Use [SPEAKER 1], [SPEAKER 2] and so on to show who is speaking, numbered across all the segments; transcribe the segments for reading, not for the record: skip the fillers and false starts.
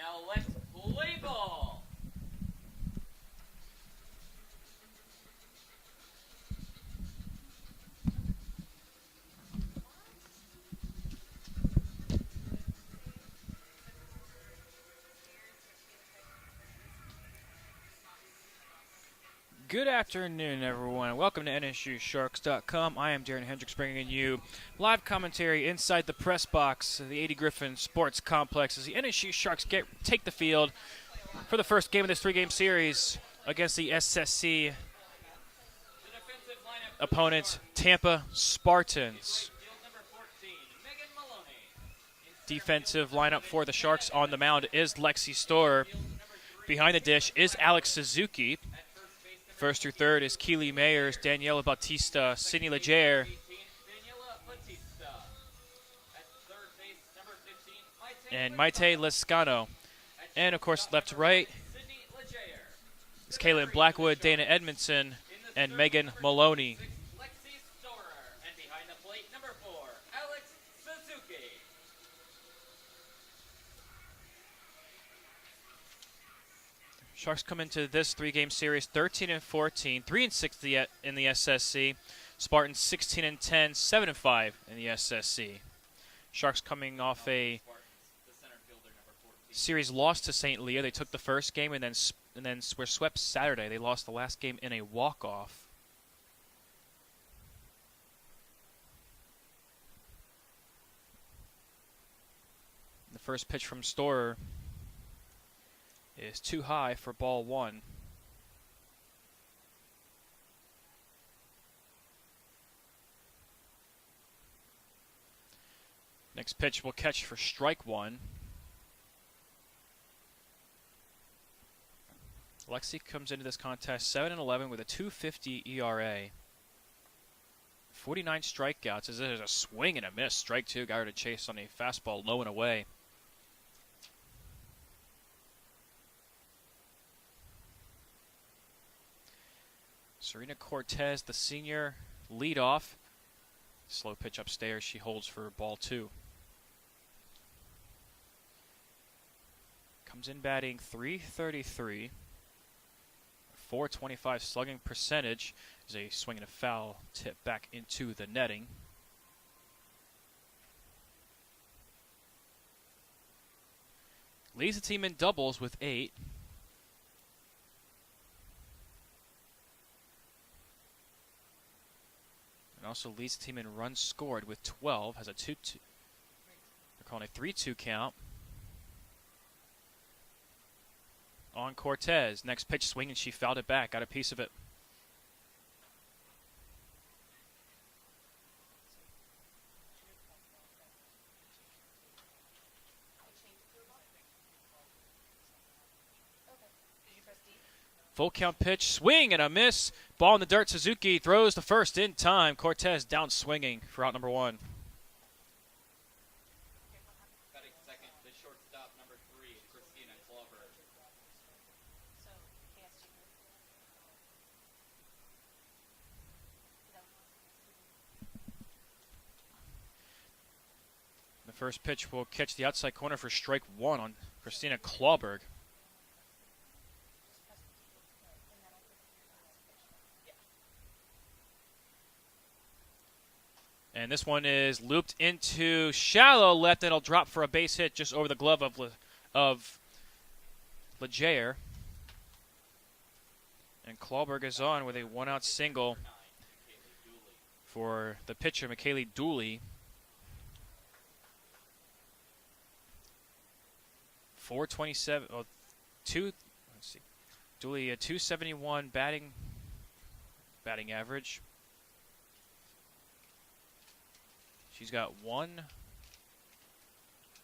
[SPEAKER 1] Now let's play ball.
[SPEAKER 2] Good afternoon, everyone. Welcome to NSUSharks.com. I am Darren Hendricks bringing you live commentary inside the press box of the 80 Griffin Sports Complex as the NSU Sharks take the field for the first game of this three-game series against the SSC opponent, Tampa Spartans. Defensive lineup for the Sharks on the mound is Lexi Storer. Behind the dish is Alex Suzuki. First through third is Keely Mayers, Daniela Bautista, Sydney Leger. And Maite Lescano. And, of course, left to right is Kaylin Blackwood, Dana Edmondson, and Megan Maloney. Sharks come into this three-game series 13-14, 3-6 in the SSC. Spartans 16-10, 7-5 in the SSC. Sharks coming off a series loss to St. Leo. They took the first game and then were swept Saturday. They lost the last game in a walk-off. The first pitch from Storer is too high for ball one. Next pitch will catch for strike one. Lexi comes into this contest 7-11 with a 2.50 ERA. 49 strikeouts. As there's a swing and a miss. Strike two. Got her to chase on a fastball low and away. Serena Cortez, the senior, leadoff. Slow pitch upstairs. She holds for ball two. Comes in batting .333. .425 slugging percentage. Is a swing and a foul tip back into the netting. Leads the team in doubles with 8. And also leads the team in runs scored with 12. Has a 2-2. They're calling a 3-2 count. On Cortez. Next pitch swing and she fouled it back. Got a piece of it. Full count pitch, swing and a miss. Ball in the dirt. Suzuki throws the first in time. Cortez down swinging for out number one.
[SPEAKER 1] Batting second, the shortstop, number 3, Christina Glover.
[SPEAKER 2] The first pitch will catch the outside corner for strike one on Christina Clawberg. And this one is looped into shallow left, and it'll drop for a base hit just over the glove of Leger. And Clawberg is on with a one-out single for the pitcher, McKaylee Dooley. 427, let's see. Dooley, a 271 batting average. She's got one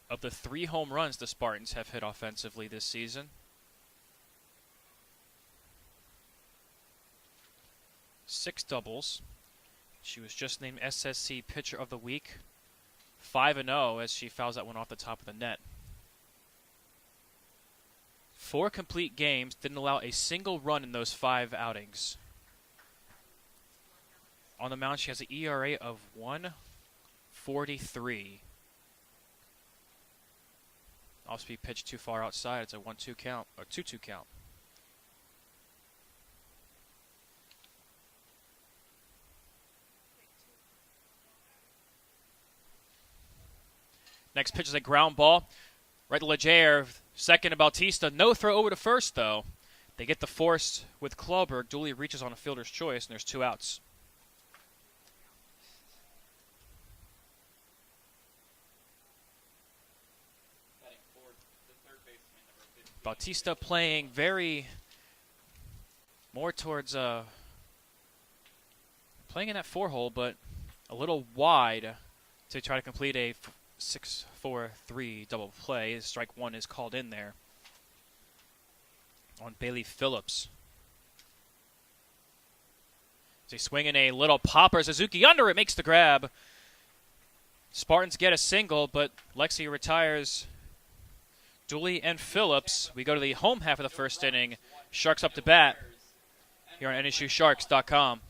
[SPEAKER 2] of the 3 home runs the Spartans have hit offensively this season. 6 doubles. She was just named SSC Pitcher of the Week. 5-0 as she fouls that one off the top of the net. 4 complete games, didn't allow a single run in those 5 outings. On the mound, she has an ERA of 1.43. Off-speed pitch too far outside. It's a 1-2 count, or 2-2 count. Next pitch is a ground ball. Right to Leger. Second to Bautista. No throw over to first, though. They get the force with Klubberg. Dooley reaches on a fielder's choice, and there's 2 outs. Bautista playing more towards playing in that 4-hole, but a little wide to try to complete a 6-4-3 double play. Strike 1 is called in there on Bailey Phillips. As he's swinging a little popper, Suzuki under it, makes the grab. Spartans get a single, but Lexi retires Dooley and Phillips. We go to the home half of the first inning. Sharks up to bat here on NSUSharks.com.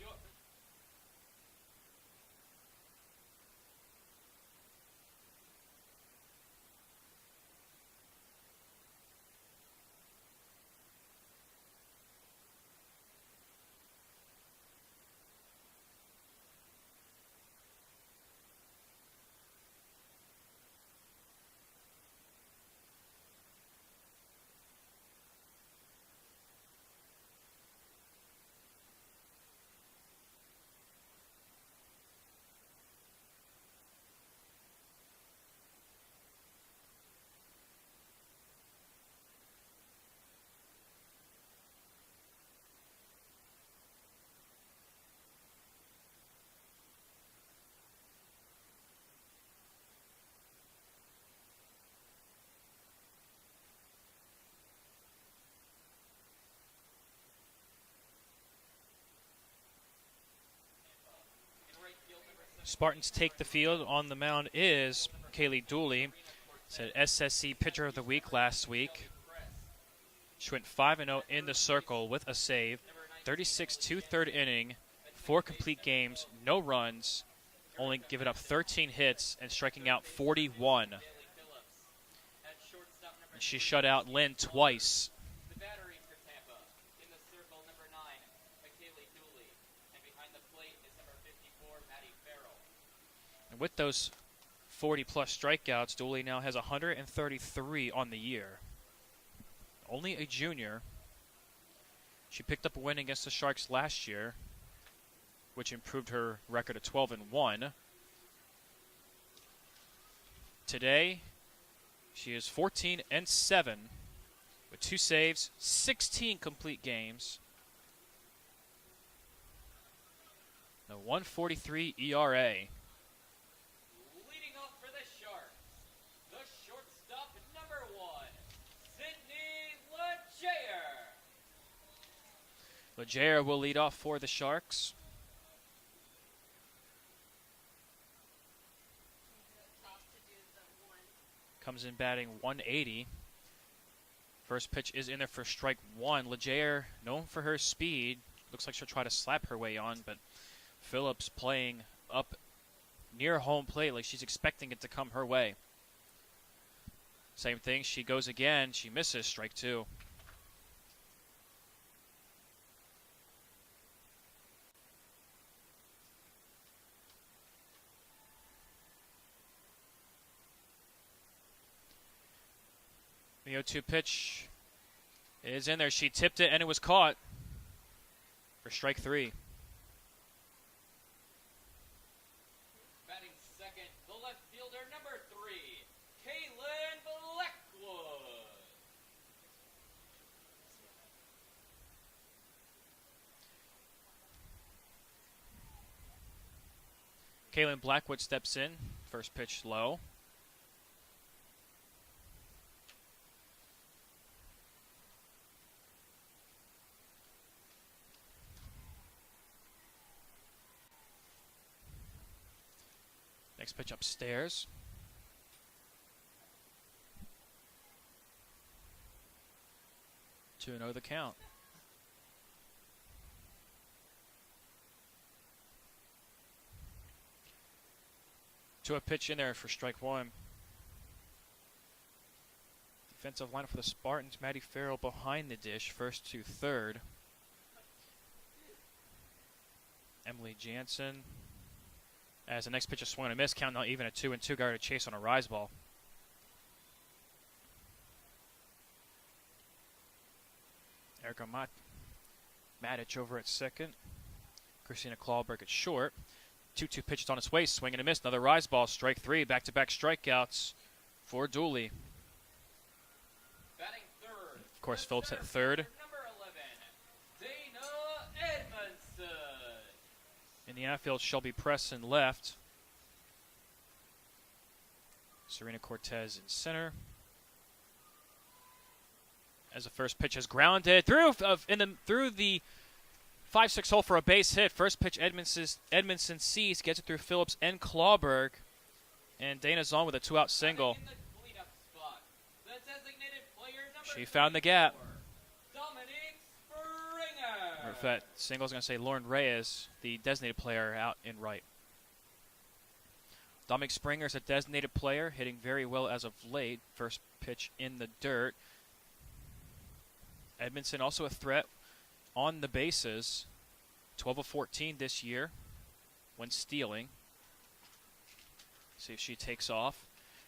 [SPEAKER 2] Spartans take the field. On the mound is Kaylee Dooley. Said SSC Pitcher of the Week last week. She went 5-0 in the circle with a save. 36 2/3 inning, 4 complete games, no runs, only giving up 13 hits and striking out 41. And she shut out Lynn twice.
[SPEAKER 1] The battery for Tampa. In the circle, number 9, McKaylee Dooley. And behind the plate is number 54, Maddie Farrell.
[SPEAKER 2] And with those 40-plus strikeouts, Dooley now has 133 on the year. Only a junior. She picked up a win against the Sharks last year, which improved her record to 12-1. Today, she is 14-7 with 2 saves, 16 complete games, a 1.43 ERA.
[SPEAKER 1] Leading off for the Sharks, the shortstop number 1, Sydney Leger.
[SPEAKER 2] Leger will lead off for the Sharks. Comes in batting 180. First pitch is in there for strike 1. Leger, known for her speed, looks like she'll try to slap her way on, but Phillips playing up near home plate like she's expecting it to come her way. Same thing, she goes again, she misses, strike 2. The 0-2 pitch is in there. She tipped it and it was caught for strike 3.
[SPEAKER 1] Batting second, the left fielder number 3, Kaylin Blackwood.
[SPEAKER 2] Kaylin Blackwood steps in. First pitch low. Next pitch upstairs. To know the count. To a pitch in there for strike 1. Defensive line for the Spartans, Maddie Farrell behind the dish, first to third. Emily Jansen. As the next pitch is swung and a miss, count now even a 2-2 guard to chase on a rise ball. Erica Matic over at second. Christina Clawberg at short. 2-2 pitches on its way, swing and a miss, another rise ball, strike three, back-to-back strikeouts for Dooley.
[SPEAKER 1] Batting third.
[SPEAKER 2] Of course, Phillips at third.
[SPEAKER 1] Number 11, Dana Edmondson.
[SPEAKER 2] In the outfield, Shelby Presson left. Serena Cortez in center. As the first pitch is grounded through the 5-6 hole for a base hit. First pitch Edmondson sees, gets it through Phillips and Clawberg. And Dana's on with a 2-out single. She found the gap. Or if that single's going to say Lauren Reyes, the designated player, out in right. Dominic Springer's a designated player, hitting very well as of late. First pitch in the dirt. Edmondson also a threat on the bases. 12 of 14 this year when stealing. See if she takes off.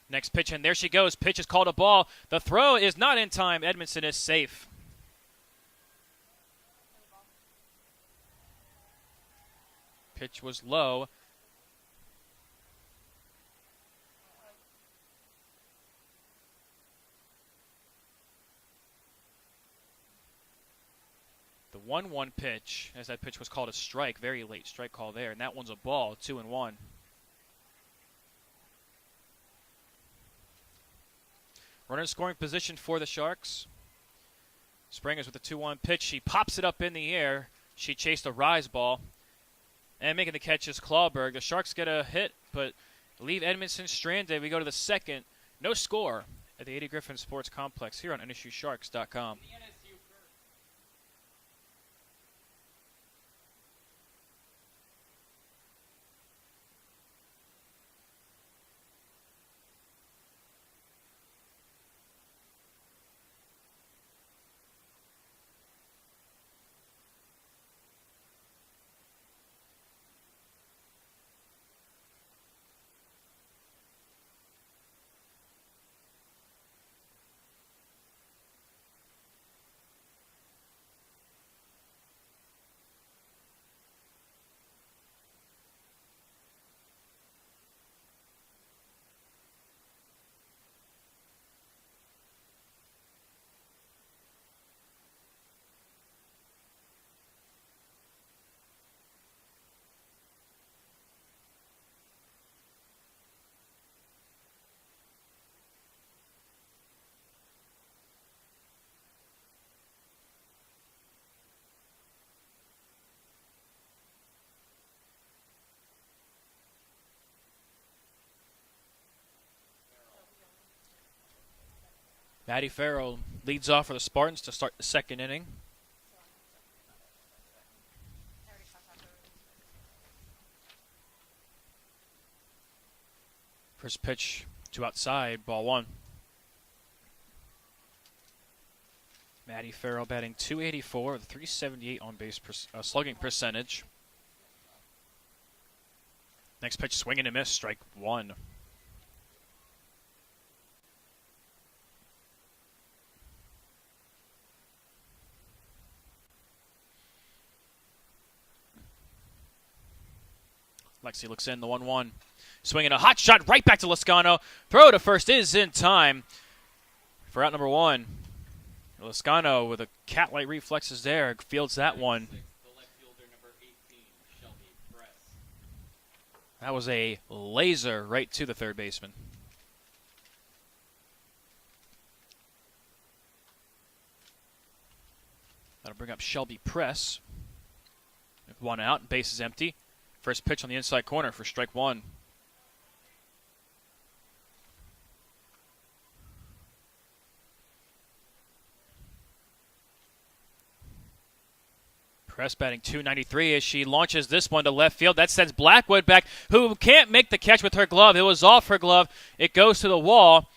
[SPEAKER 2] Next pitch, and there she goes. Pitch is called a ball. The throw is not in time. Edmondson is safe. Pitch was low. The 1-1 pitch, as that pitch was called a strike, very late strike call there, and that one's a ball, 2-1. Runner in scoring position for the Sharks. Springers with the 2-1 pitch. She pops it up in the air. She chased a rise ball. And making the catch is Clawberg. The Sharks get a hit, but leave Edmondson stranded. We go to the second. No score at the 80 Griffin Sports Complex here on NSUSharks.com. Maddie Farrell leads off for the Spartans to start the second inning. First pitch to outside, ball one. Maddie Farrell batting .284 with .378 on base slugging percentage. Next pitch, swing and a miss, strike one. Lexi looks in, the 1-1. Swinging a hot shot right back to Lascano. Throw to first is in time for out number one. Lascano with a cat-like reflexes there. Fields that one. That was a laser right to the third baseman. That'll bring up Shelby Press. One out, base is empty. First pitch on the inside corner for strike one. Press batting .293 as she launches this one to left field. That sends Blackwood back, who can't make the catch with her glove. It was off her glove. It goes to the wall.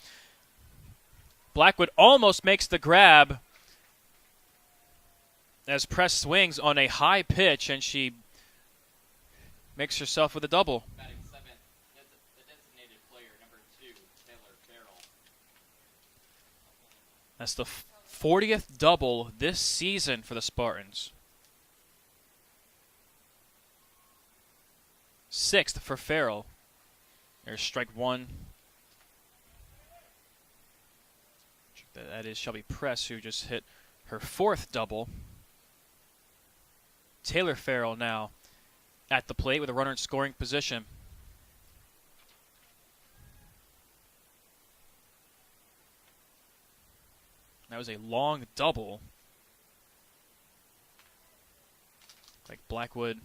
[SPEAKER 2] Blackwood almost makes the grab as Press swings on a high pitch, and she makes herself with a double.
[SPEAKER 1] Batting seventh, the designated player, number 2, Taylor Farrell.
[SPEAKER 2] That's the 40th double this season for the Spartans. 6th for Farrell. There's strike one. That is Shelby Press, who just hit her 4th double. Taylor Farrell now at the plate with a runner in scoring position. That was a long double. Like Blackwood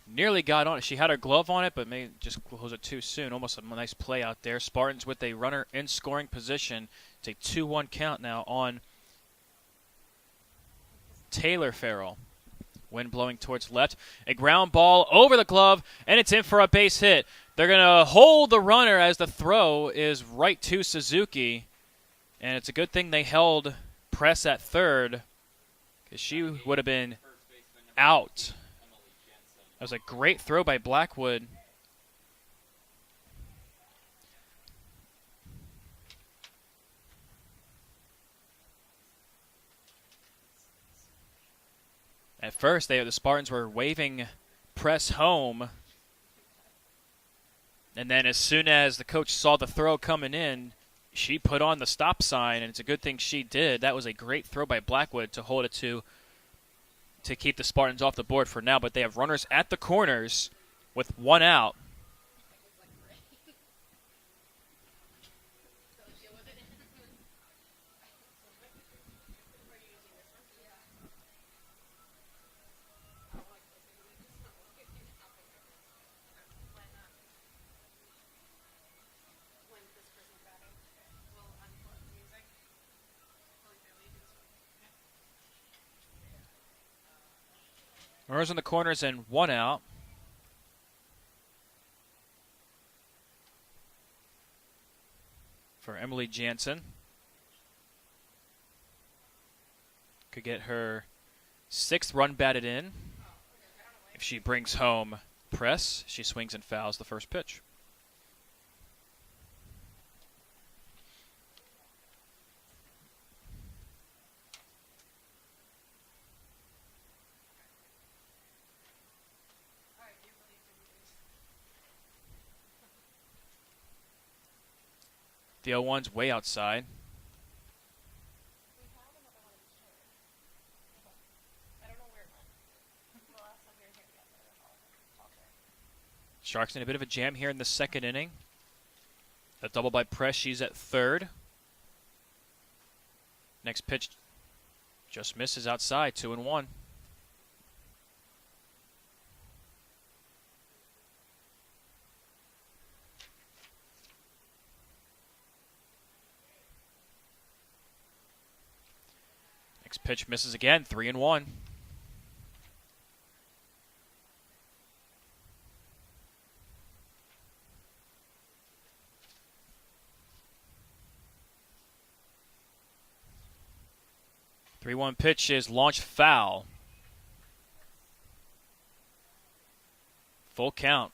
[SPEAKER 2] nearly got on it. She had her glove on it, but may just close it too soon. Almost a nice play out there. Spartans with a runner in scoring position. It's a 2-1 count now on Taylor Farrell. Wind blowing towards left. A ground ball over the glove, and it's in for a base hit. They're going to hold the runner as the throw is right to Suzuki. And it's a good thing they held Press at third, because she would have been out. That was a great throw by Blackwood. At first, the Spartans were waving Press home. And then as soon as the coach saw the throw coming in, she put on the stop sign, and it's a good thing she did. That was a great throw by Blackwood to hold it to keep the Spartans off the board for now. But they have runners at the corners with one out. Runners in the corners and one out. For Emily Jansen. Could get her 6th run batted in. If she brings home Press, she swings and fouls the first pitch. The 0-1's way outside. Sharks in a bit of a jam here in the second inning. A double by Press. She's at third. Next pitch just misses outside. 2-1. Next pitch misses again. 3-1. Three-one pitch is launched foul. Full count.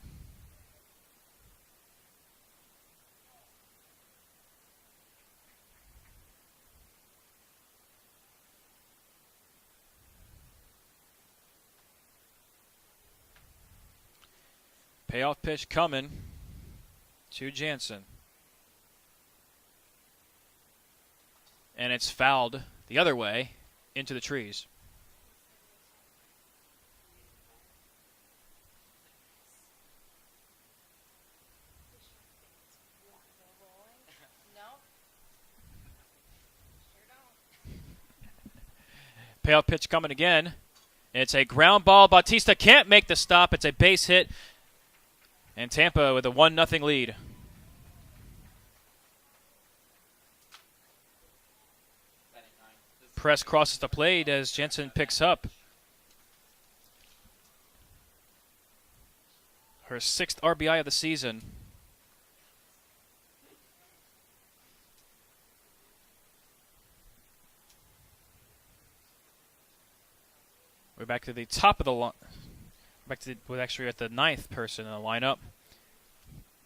[SPEAKER 2] Payoff pitch coming to Jansen. And it's fouled the other way into the trees. Payoff pitch coming again. It's a ground ball. Bautista can't make the stop. It's a base hit. And Tampa with a 1-0 lead. Press crosses the plate as Jensen picks up her 6th RBI of the season. back to the top of the line. Back to with actually at the 9th person in the lineup.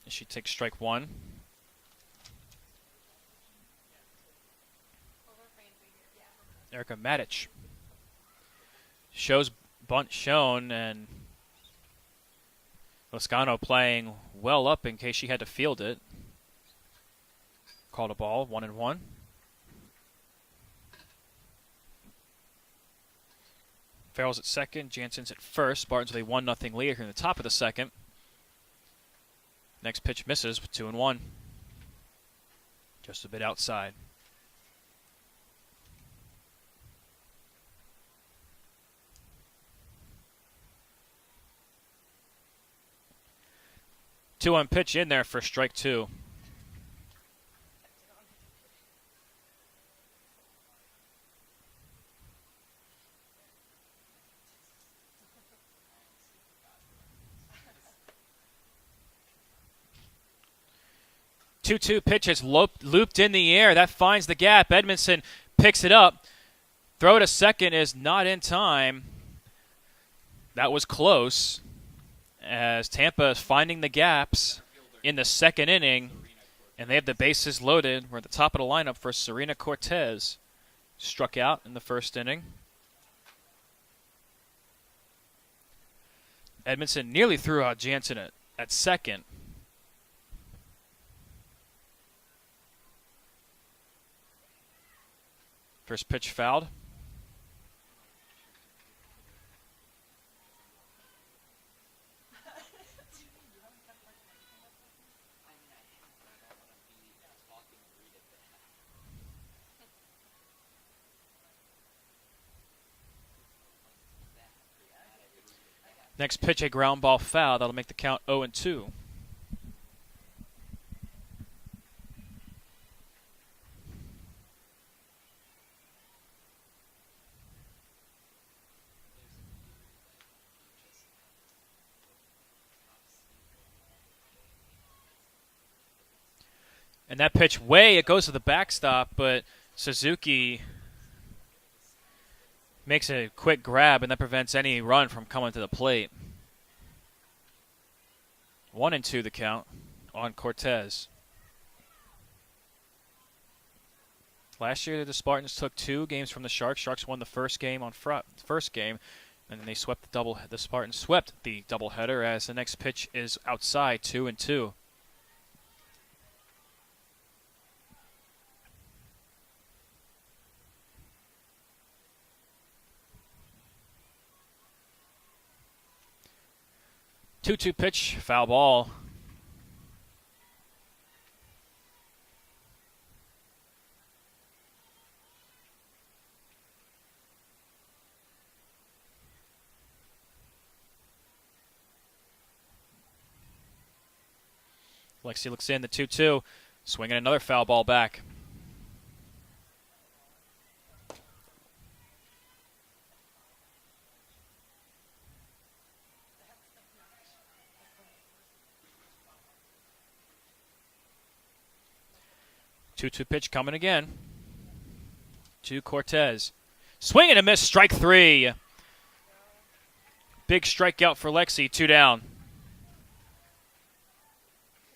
[SPEAKER 2] She takes strike 1. Erica Matic shows bunt shown, and Loscano playing well up in case she had to field it. Called a ball, 1-1. Farrell's at second, Jansen's at first. Spartans with a 1-0 lead here in the top of the second. Next pitch misses with 2-1. Just a bit outside. Two-one pitch in there for strike 2. Two-two pitch is looped in the air. That finds the gap. Edmondson picks it up. Throw to second is not in time. That was close, as Tampa is finding the gaps in the second inning, and they have the bases loaded. We're at the top of the lineup for Serena Cortez. Struck out in the first inning. Edmondson nearly threw out Jansen at second. First pitch fouled. Next pitch, a ground ball foul. That'll make the count 0-2. And that pitch it goes to the backstop, but Suzuki makes a quick grab, and that prevents any run from coming to the plate. 1-2 the count on Cortez. Last year, the Spartans took 2 games from the Sharks. Sharks won the first game and then they swept the Spartans swept the doubleheader, as the next pitch is outside, 2-2. Two-two pitch, foul ball. Lexi looks in, the 2-2, swinging another foul ball back. Two-two pitch coming again to Cortez. Swing and a miss, strike 3. Big strikeout for Lexi, 2 down.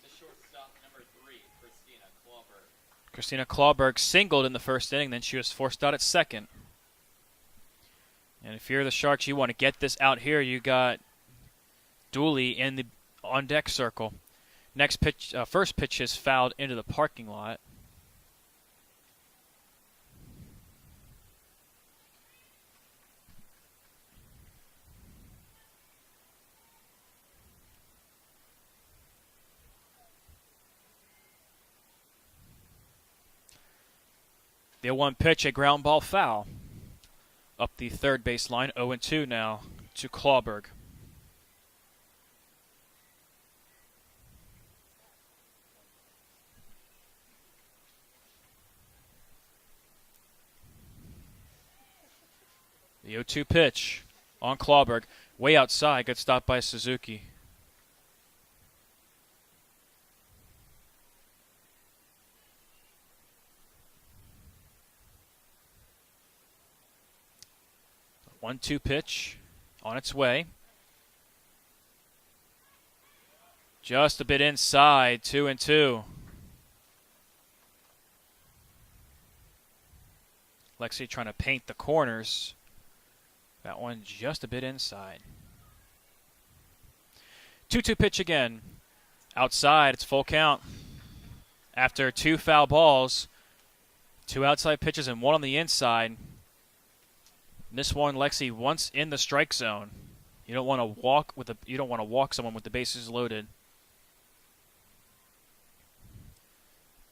[SPEAKER 1] The shortstop, number 3, Christina Clawberg.
[SPEAKER 2] Christina Clawberg singled in the first inning, then she was forced out at second. And if you're the Sharks, you want to get this out here. You got Dooley in the on-deck circle. Next pitch, first pitch is fouled into the parking lot. The 1 pitch, a ground ball foul. Up the third base line, 0-2 now to Clawberg. The 0-2 pitch on Clawberg. Way outside, good stop by Suzuki. 1-2 pitch on its way. Just a bit inside, 2-2. Lexi trying to paint the corners. That one just a bit inside. 2-2 pitch again. Outside, it's full count. After 2 foul balls, 2 outside pitches and 1 on the inside. This one, Lexi, once in the strike zone. You don't want to walk someone with the bases loaded.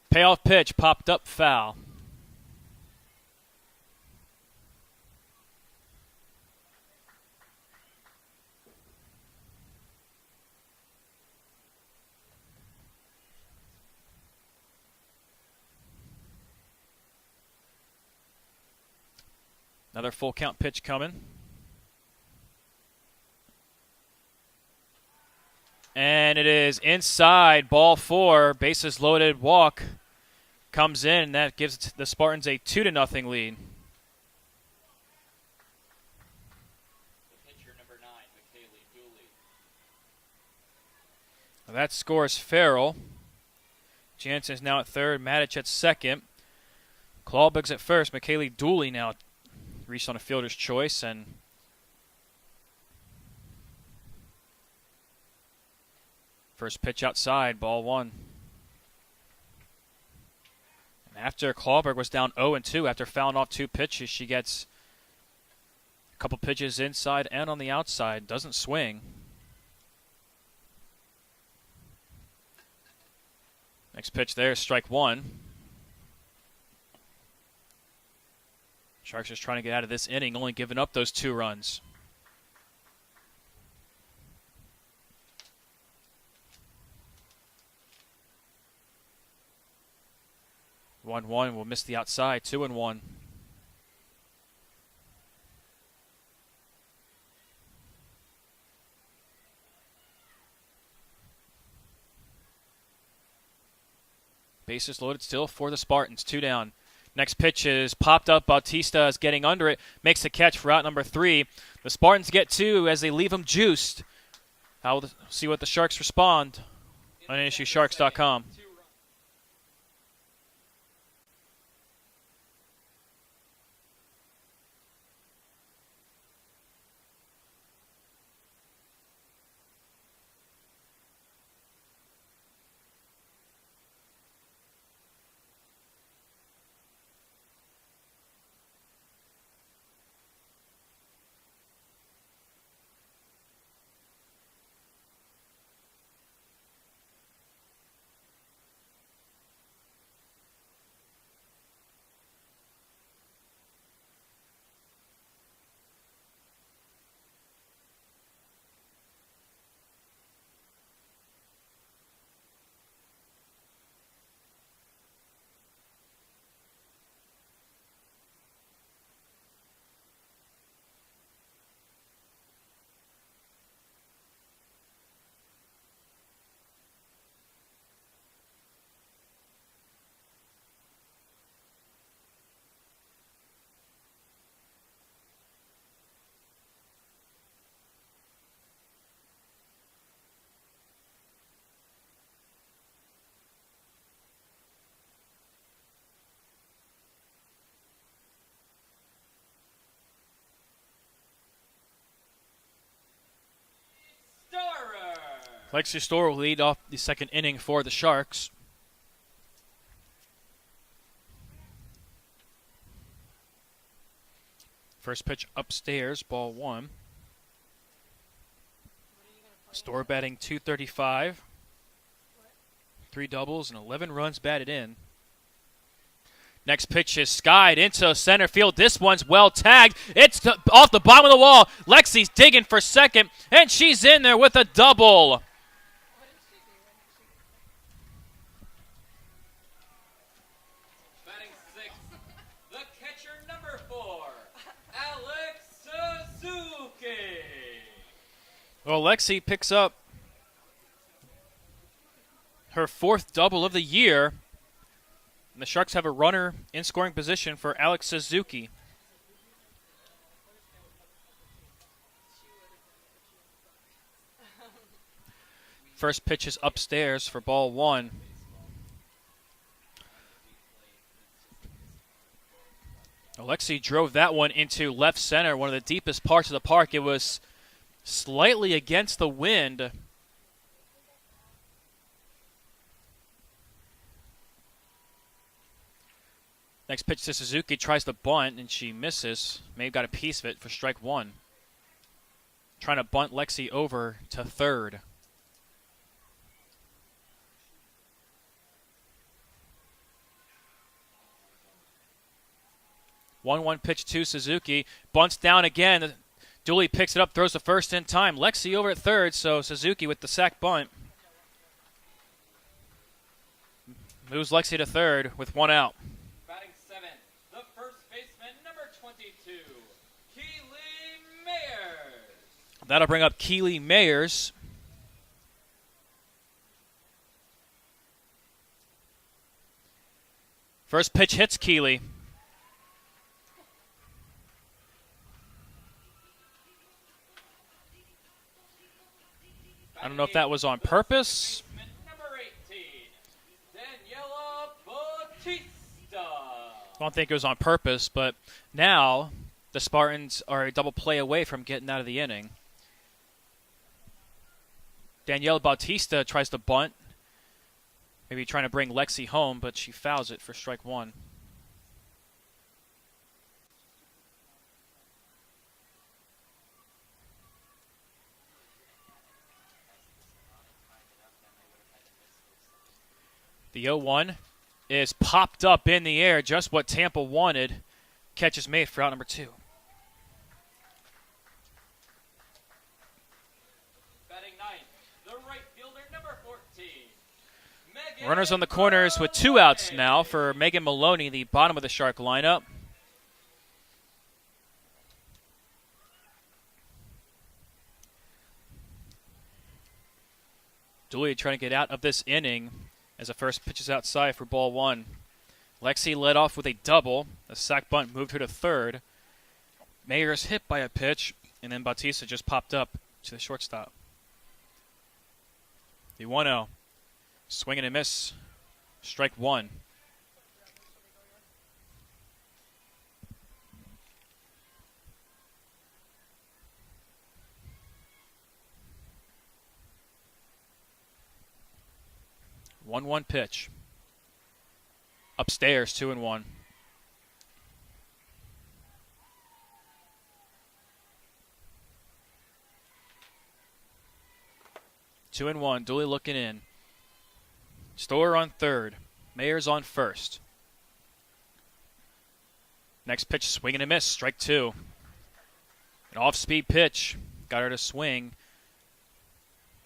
[SPEAKER 2] Payoff pitch popped up, foul. Another full count pitch coming. And it is inside, ball 4, bases loaded, walk comes in. That gives the Spartans a 2-0 lead.
[SPEAKER 1] The pitcher, number 9, McKaylee Dooley.
[SPEAKER 2] That scores Farrell. Jansen is now at third, Matic at second. Clawbug's at first, McKaylee Dooley now reached on a fielder's choice, and first pitch outside, ball 1. And after Clawberg was down 0-2 after fouling off 2 pitches, she gets a couple pitches inside and on the outside, doesn't swing. Next pitch there is strike 1. Sharks just trying to get out of this inning, only giving up those 2 runs. One will miss the outside, 2-1. Bases loaded still for the Spartans, 2 down. Next pitch is popped up. Bautista is getting under it. Makes the catch for out number 3. The Spartans get 2 as they leave them juiced. I'll see what the Sharks respond on NSUSharks.com. Lexi Storer will lead off the second inning for the Sharks. First pitch upstairs, ball 1. Storer batting .235. 3 doubles and 11 runs batted in. Next pitch is skied into center field. This one's well tagged. It's off the bottom of the wall. Lexi's digging for second, and she's in there with a double.
[SPEAKER 1] Batting 6th, the catcher, number 4, Alex Suzuki.
[SPEAKER 2] Well, Lexi picks up her 4th double of the year. And the Sharks have a runner in scoring position for Alex Suzuki. first pitch is upstairs for ball one. Alexi drove that one into left center, one of the deepest parts of the park. It was slightly against the wind. Next pitch to Suzuki, tries to bunt, and she misses. May have got a piece of it for strike one. Trying to bunt Lexi over to third. One pitch to Suzuki. Bunts down again. Dooley picks it up, throws the first in time. Lexi over at third, so Suzuki with the sac bunt. Moves Lexi to third with one out.
[SPEAKER 1] Batting seventh, the first baseman, number 22, Keely Mayers.
[SPEAKER 2] That'll bring up Keely Mayers. First pitch hits Keely. I don't know if that was on purpose.
[SPEAKER 1] Number 18, Daniela Bautista.
[SPEAKER 2] I don't think it was on purpose, but now the Spartans are a double play away from getting out of the inning. Daniela Bautista tries to bunt, maybe trying to bring Lexi home, but she fouls it for strike one. The 0-1 is popped up in the air, just what Tampa wanted. Catch is made for out number two.
[SPEAKER 1] Batting ninth, the right fielder, number 14, Megan
[SPEAKER 2] Runners on the corners with two outs now for Megan Maloney, the bottom of the Shark lineup. Dooley trying to get out of this inning as the first pitch is outside for ball one. Lexi led off with a double. The sac bunt moved her to third. Mayers hit by a pitch, and then Bautista just popped up to the shortstop. The 1-0. Swing and a miss. Strike one. One pitch. Upstairs, 2-1. Two and one. Dooley looking in. Storer on third. Mayers on first. Next pitch, swing and a miss. Strike two. An off-speed pitch. Got her to swing.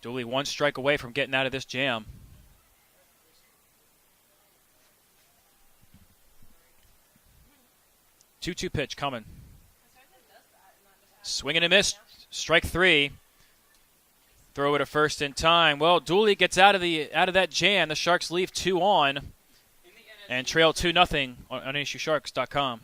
[SPEAKER 2] Dooley one strike away from getting out of this jam. 2-2 pitch coming. Swing and a miss. Strike three. Throw it to first in time. Well, Dooley gets out of that jam. The Sharks leave 2 on and trail 2-0 on NSUSharks.com.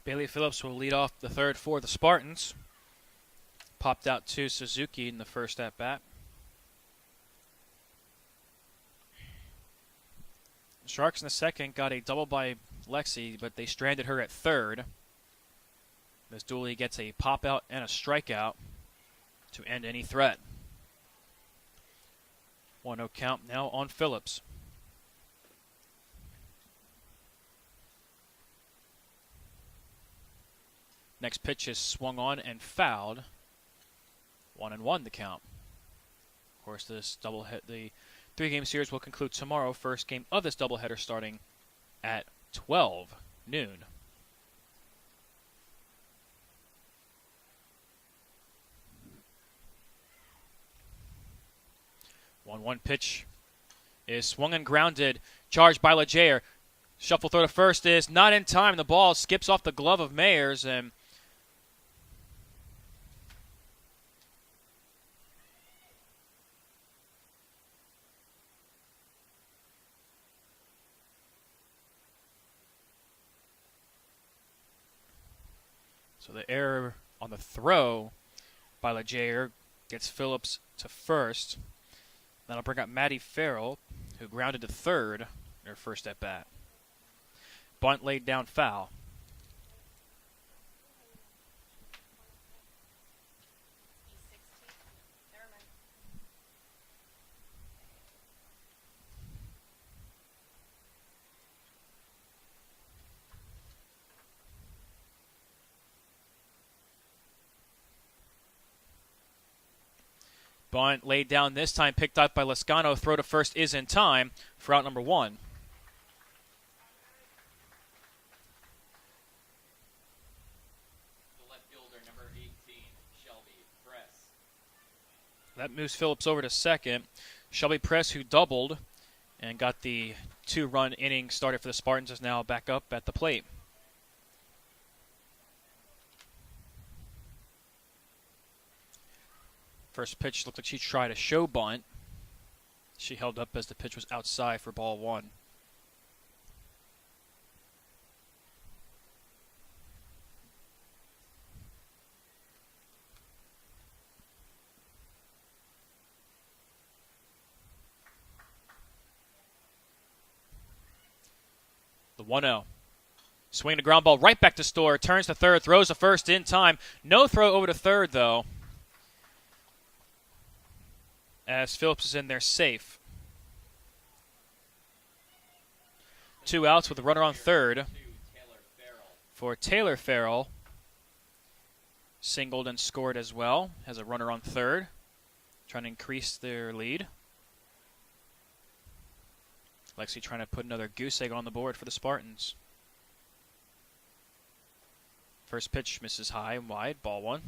[SPEAKER 2] Bailey Phillips will lead off the third for the Spartans. Popped out to Suzuki in the first at-bat. Sharks in the second got a double by Lexi, but they stranded her at third. As Dooley gets a pop-out and a strikeout to end any threat. 1-0 count now on Phillips. Next pitch is swung on and fouled. 1-1 the count. Of course, this the three-game series will conclude tomorrow. First game of this doubleheader starting at 12 noon. One pitch is swung and grounded. Charged by Leger. Shuffle throw to first is not in time. The ball skips off the glove of Mayers, and so the error on the throw by Leger gets Phillips to first. That'll bring up Maddie Farrell, who grounded to third in her first at bat. Bunt laid down foul. Bunt laid down this time, picked up by Lascano. Throw to first is in time for out number one.
[SPEAKER 1] The left fielder, number 18, Shelby Press.
[SPEAKER 2] That moves Phillips over to second. Shelby Press, who doubled and got the two-run inning started for the Spartans, is now back up at the plate. First pitch looked like she tried a show bunt. She held up as the pitch was outside for ball one. The 1-0. Swing to ground ball right back to Storr. Turns to third, throws to first in time. No throw over to third, though, as Phillips is in there safe. 2 outs with a runner on third for Taylor Farrell. Singled and scored as well. Has a runner on third, trying to increase their lead. Lexi trying to put another goose egg on the board for the Spartans. First pitch misses high and wide, ball one.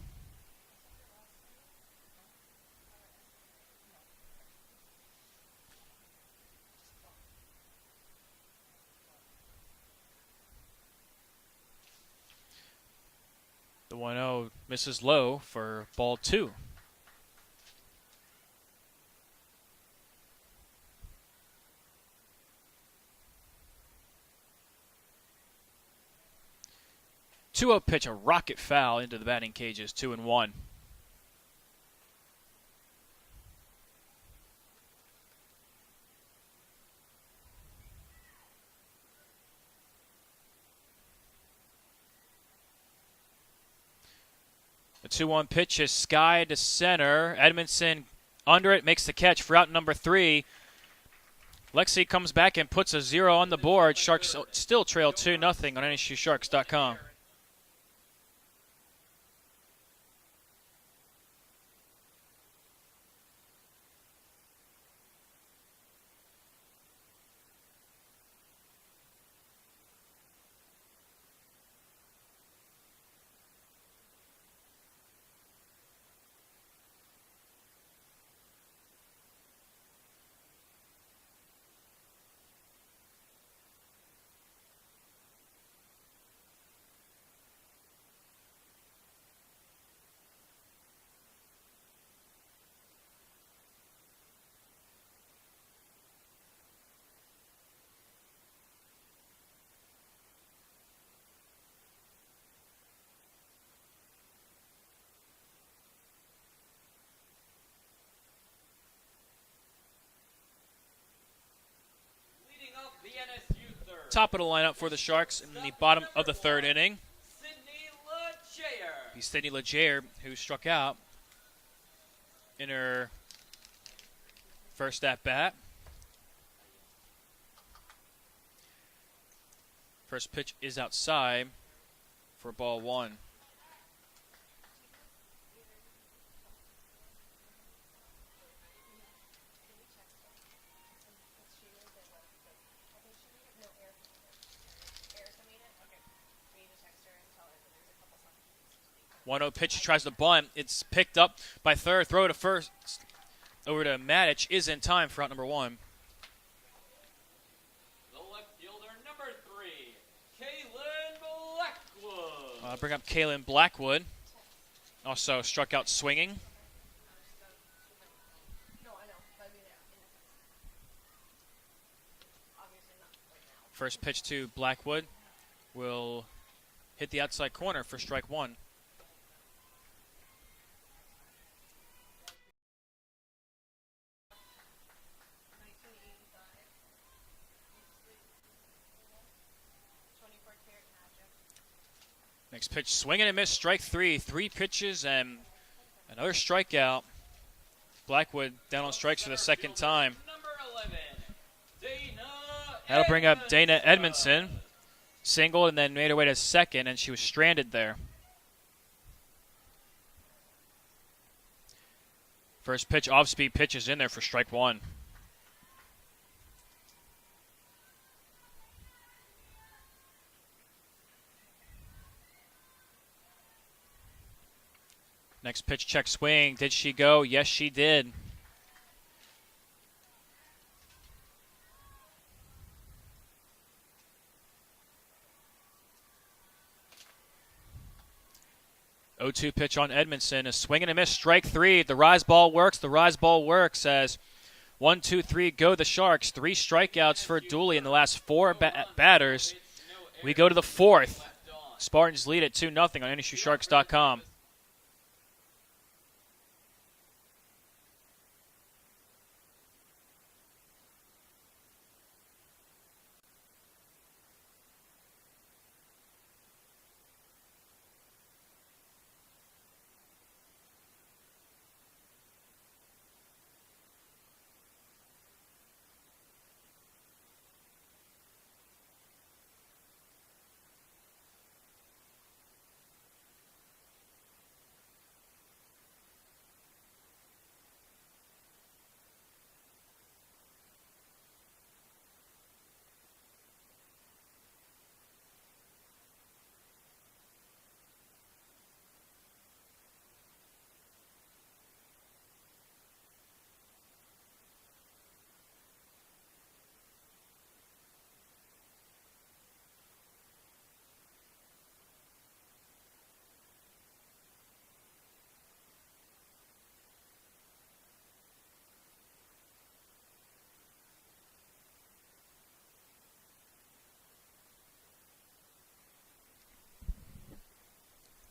[SPEAKER 2] The 1-0 misses low for ball two. Two-0 pitch, a rocket foul into the batting cages, 2-1. The 2-1 pitch is sky to center. Edmondson under it, makes the catch for out number three. Lexi comes back and puts a 0 on the board. Sharks still trail 2-0 on NSUSharks.com. top of the lineup for the Sharks in the bottom of the third inning. Sydney Leger, who struck out in her first at-bat. First pitch is outside for ball one. One 0 pitch. He tries to bunt. It's picked up by third. Throw to first. Over to Matic. Is in time for out number one.
[SPEAKER 1] The left fielder, number 3, Kaylin Blackwood.
[SPEAKER 2] I'll bring up Kaylin Blackwood. Also struck out swinging. First pitch to Blackwood will hit the outside corner for strike one. Next pitch, swing and a miss, strike three. 3 pitches and another strikeout. Blackwood down on strikes for the second time.
[SPEAKER 1] Number 11, Dana
[SPEAKER 2] That'll bring up Dana Edmondson. Singled and then made her way to second, and she was stranded there. First pitch, off-speed pitch is in there for strike one. Next pitch, check swing. Did she go? Yes, she did. O2 pitch on Edmondson. A swing and a miss, strike three. The rise ball works. The rise ball works as 1, 2, 3 go the Sharks. 3 strikeouts for Dooley in the last 4 batters. We go to the fourth. Spartans lead at 2-0 on NSUSharks.com.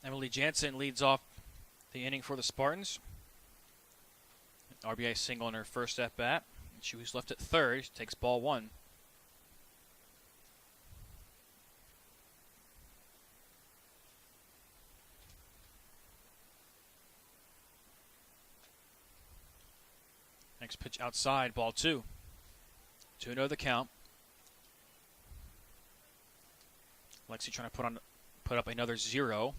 [SPEAKER 2] Emily Jansen leads off the inning for the Spartans. RBI single in her first at-bat. She was left at third. She takes ball one. Next pitch outside, ball two. 2-0 the count. Lexi trying to put up another 0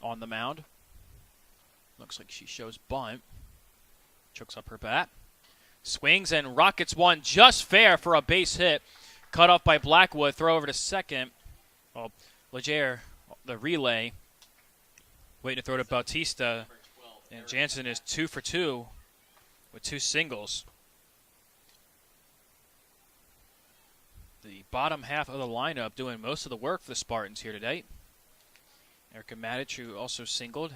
[SPEAKER 2] on the mound. Looks like she shows bunt. Chokes up her bat. Swings and rockets one just fair for a base hit. Cut off by Blackwood. Throw over to second. Well, Leger, the relay, waiting to throw to Bautista. And Jansen is 2 for 2 with 2 singles. The bottom half of the lineup doing most of the work for the Spartans here today. Erica Matic, who also singled.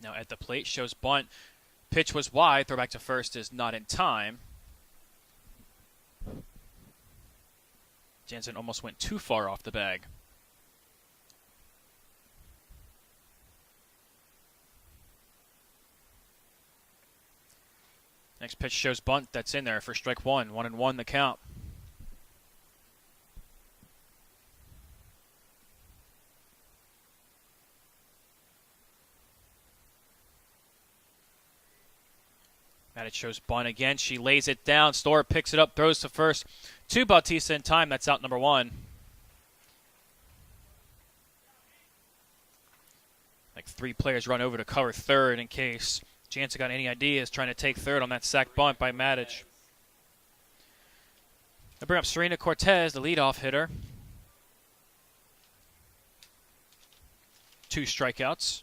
[SPEAKER 2] Now at the plate, shows bunt. Pitch was wide. Throw back to first is not in time. Jansen almost went too far off the bag. Next pitch shows bunt. That's in there for strike one. 1-1 the count. And it shows bunt again. She lays it down. Storer picks it up, throws to first. To Bautista in time. That's out number one. Like 3 players run over to cover third in case Jansen got any ideas trying to take third on that sac bunt by Matic. They bring up Serena Cortez, the leadoff hitter. 2 strikeouts.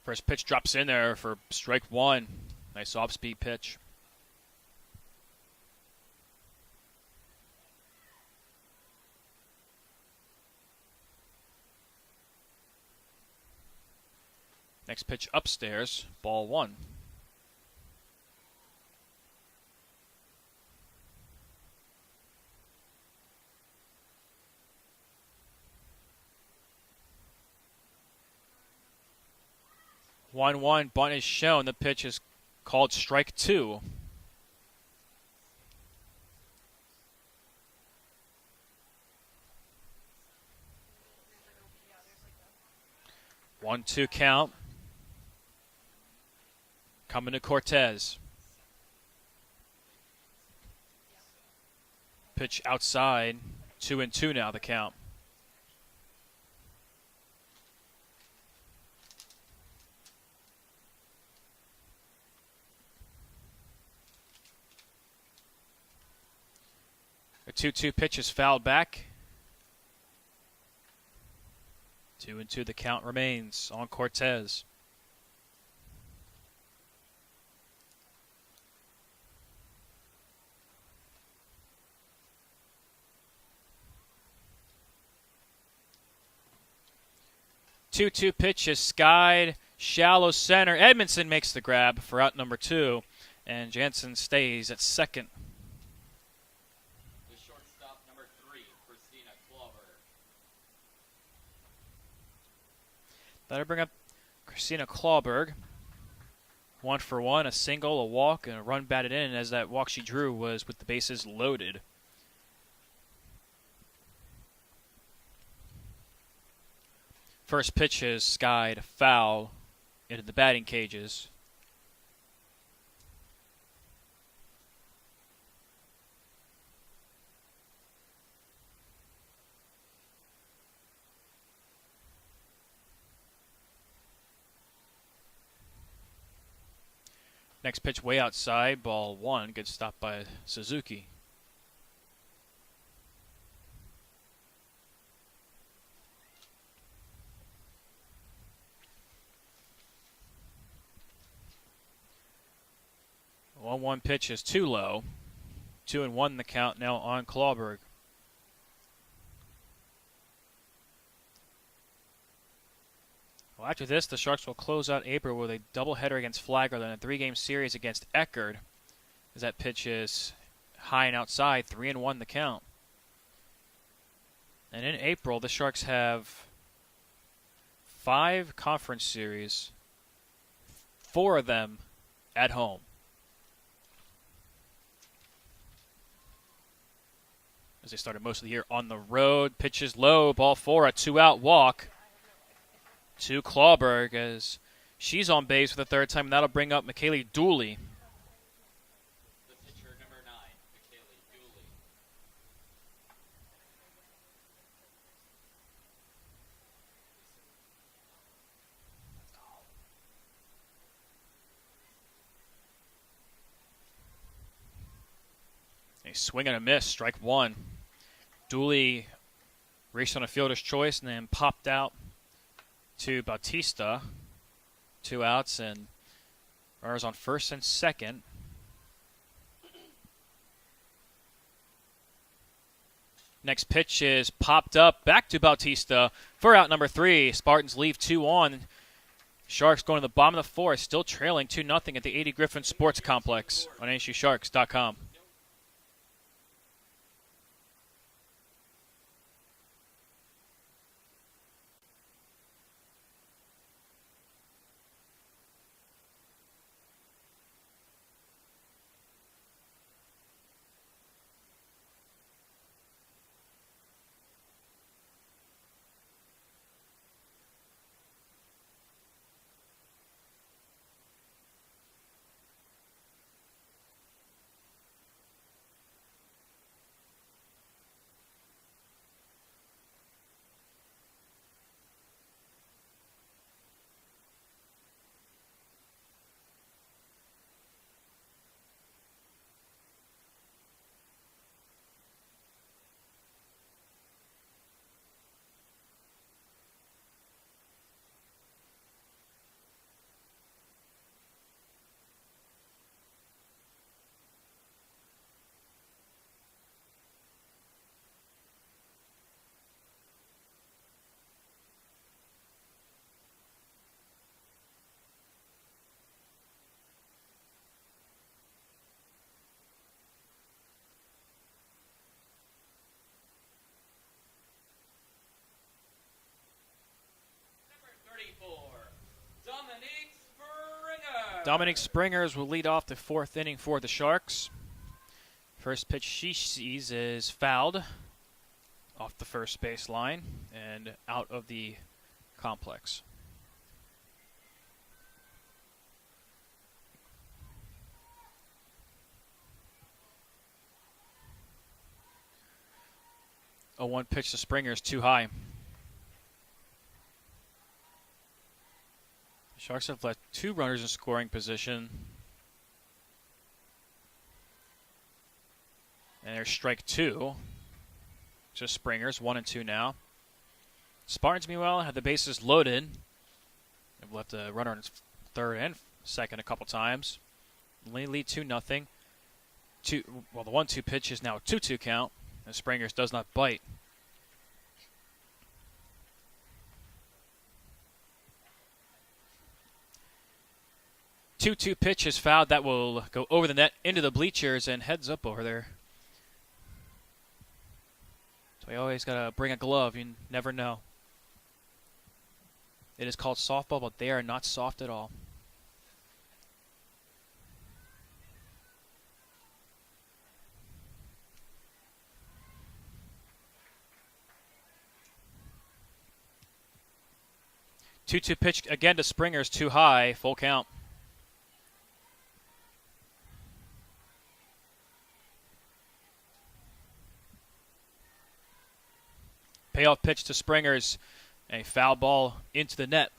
[SPEAKER 2] First pitch drops in there for strike one. Nice off-speed pitch. Next pitch upstairs, ball 1. One bunt is shown. The pitch is called strike 2. One, 2 count. Coming to Cortez. Pitch outside. 2-2 now the count. A 2-2 pitch is fouled back. 2-2 the count remains on Cortez. Two pitch is skied, shallow center. Edmondson makes the grab for out number 2, and Jansen stays at second.
[SPEAKER 1] The shortstop, number 3, Christina Klauber.
[SPEAKER 2] That'll bring up Christina Klauberg. 1 for 1, a single, a walk, and a run batted in, as that walk she drew was with the bases loaded. First pitch is skied, foul into the batting cages. Next pitch way outside, ball 1, gets stopped by Suzuki. One pitch is too low. 2-1 the count now on Klauberg. Well, after this, the Sharks will close out April with a doubleheader against Flagler and a 3-game series against Eckerd, as that pitch is high and outside. 3-1 the count. And in April, the Sharks have 5 conference series, 4 of them at home. As they started most of the year on the road. Pitches low, ball 4, a 2-out walk to Klauberg as she's on base for the 3rd time, and that'll bring up McKaylee Dooley.
[SPEAKER 1] The pitcher, number 9, McKaylee Dooley.
[SPEAKER 2] A swing and a miss, strike 1. Dooley raced on a fielder's choice and then popped out to Bautista. 2 outs, and runners on first and second. Next pitch is popped up back to Bautista for out number 3. Spartans leave 2 on. Sharks going to the bottom of the 4th, still trailing 2-0 at the 80 Griffin Sports Complex on NSUSharks.com. Dominic Springers will lead off the 4th inning for the Sharks. First pitch she sees is fouled off the first base line and out of the complex. A 1 pitch to Springers, too high. The Sharks have left 2 runners in scoring position. And there's strike 2. Just Springers, 1-2 now. Spartans, meanwhile, have the bases loaded. They've left a runner in 3rd and 2nd a couple times. They lead 2-0. The 1-2 pitch is now a 2-2 count. And Springers does not bite. Two pitch is fouled. That will go over the net into the bleachers and heads up over there. So you always got to bring a glove. You never know. It is called softball, but they are not soft at all. Two pitch again to Springers, too high, full count. Payoff pitch to Springers, a foul ball into the net.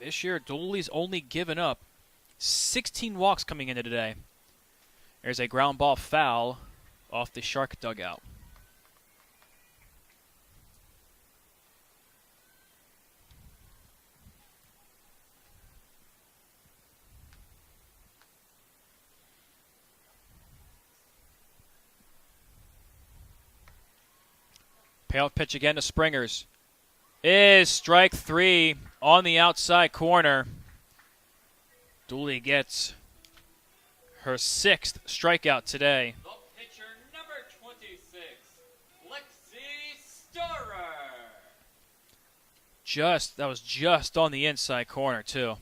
[SPEAKER 2] This year, Dooley's only given up 16 walks coming into today. There's a ground ball foul off the Shark dugout. Payoff pitch again to Springers. Is strike 3 on the outside corner. Dooley gets her 6th strikeout today.
[SPEAKER 1] The pitcher, number 26, Lexi Storer.
[SPEAKER 2] That was just on the inside corner, too.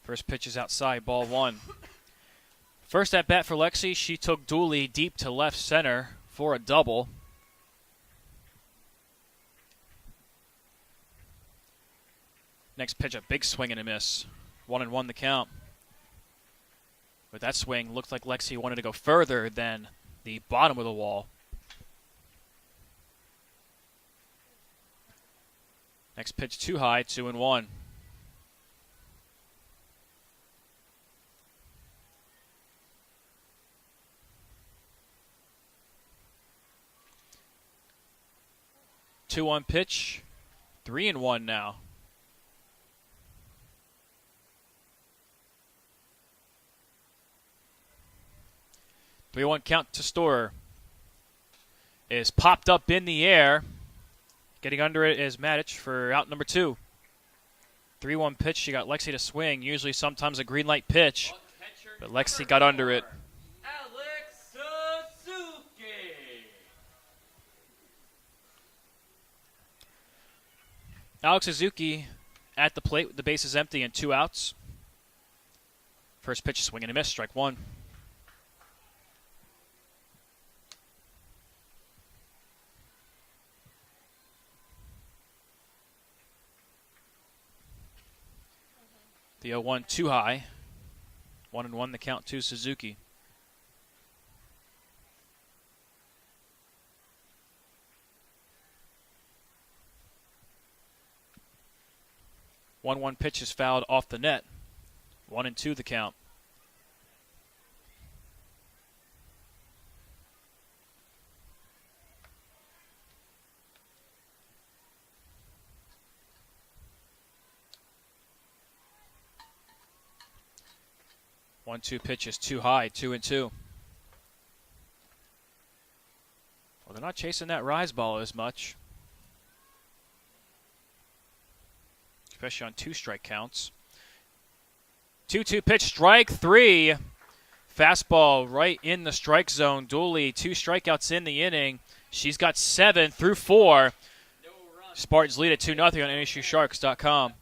[SPEAKER 2] First pitch is outside, ball 1. First at bat for Lexi, she took Dooley deep to left center for a double. Next pitch, a big swing and a miss. 1-1 the count. But that swing looked like Lexi wanted to go further than the bottom of the wall. Next pitch too high, 2-1. Two-one pitch, 3-1 now. 3-1 count to Storer. Is popped up in the air. Getting under it is Matic for out number 2. 3-1 pitch. She got Lexi to swing. Usually sometimes a green light pitch. But Lexi got under it.
[SPEAKER 1] Alex Suzuki.
[SPEAKER 2] Alex Suzuki at the plate with the bases empty and 2 outs. First pitch, swing and a miss, strike 1. The 0-1 too high. 1-1 the count to Suzuki. One pitch is fouled off the net. 1-2 the count. One-two pitch is too high, 2-2. Well, they're not chasing that rise ball as much. Especially on 2 strike counts. 2-2 pitch, strike 3. Fastball right in the strike zone. Dooley, 2 strikeouts in the inning. She's got 7 through 4.
[SPEAKER 1] No run.
[SPEAKER 2] Spartans lead at 2-0 on NSUSharks.com.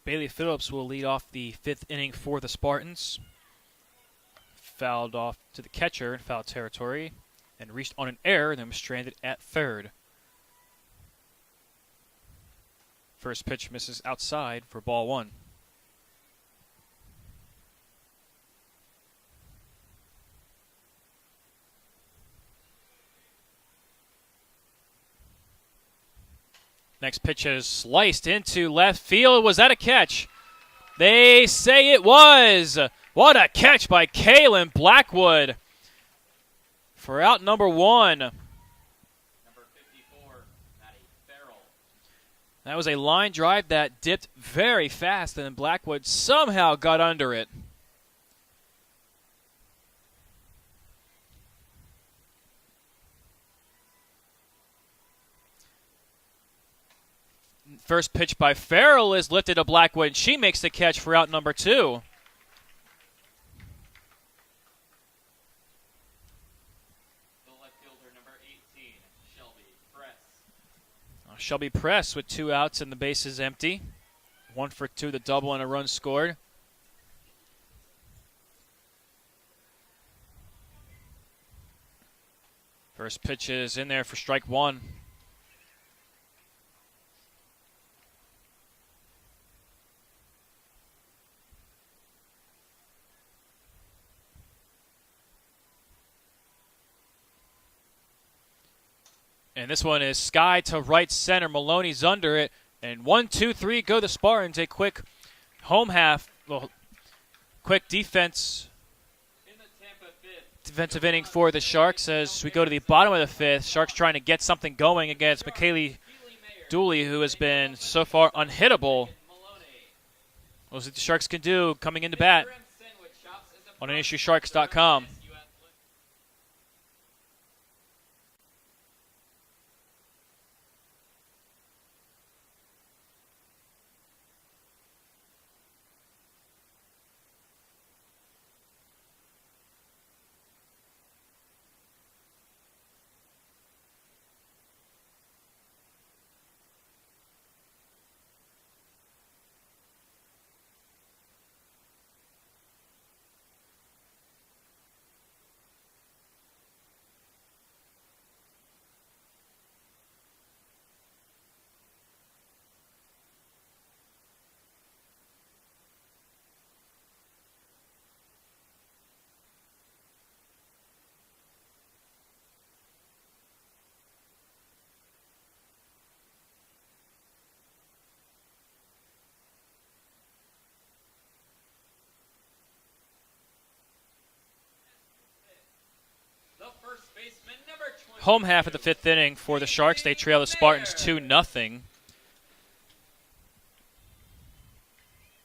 [SPEAKER 2] Bailey Phillips will lead off the 5th inning for the Spartans. Fouled off to the catcher in foul territory and reached on an error and then was stranded at third. First pitch misses outside for ball 1. Next pitch is sliced into left field. Was that a catch? They say it was. What a catch by Kaylin Blackwood for out number 1.
[SPEAKER 1] Number 54, Maddie Farrell.
[SPEAKER 2] That was a line drive that dipped very fast, and Blackwood somehow got under it. First pitch by Farrell is lifted to Blackwood. She makes the catch for out number 2.
[SPEAKER 1] The left fielder, number 18, Shelby Press.
[SPEAKER 2] Shelby Press with 2 outs and the bases empty. 1 for 2, the double and a run scored. First pitch is in there for strike 1. And this one is sky to right center. Maloney's under it. And 1, 2, 3 go the Spartans. A quick home half. Well, quick defense.
[SPEAKER 1] In the Tampa 5th.
[SPEAKER 2] Defensive inning for the Sharks as we go to the bottom of the 5th. Sharks trying to get something going against McKaylee Dooley, who has been so far unhittable. We'll see what the Sharks can do coming into bat on NSUSharks.com. Home half of the 5th inning for the Sharks. They trail the Spartans 2-0.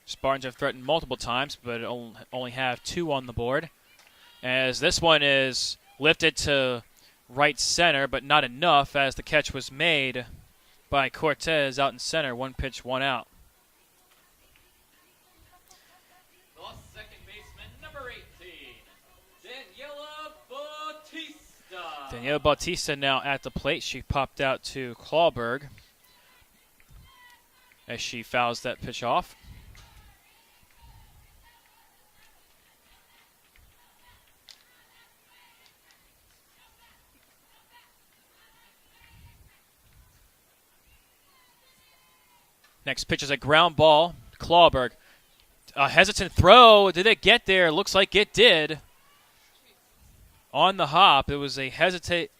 [SPEAKER 2] Spartans have threatened multiple times, but only have 2 on the board. As this one is lifted to right center, but not enough as the catch was made by Cortez out in center. 1 pitch, 1 out.
[SPEAKER 1] The second baseman, number 18, Daniela Bautista.
[SPEAKER 2] Daniela Bautista now at the plate. She popped out to Clawberg as she fouls that pitch off. Next pitch is a ground ball. Clawberg. A hesitant throw. Did it get there? Looks like it did. On the hop. It was a hesitate.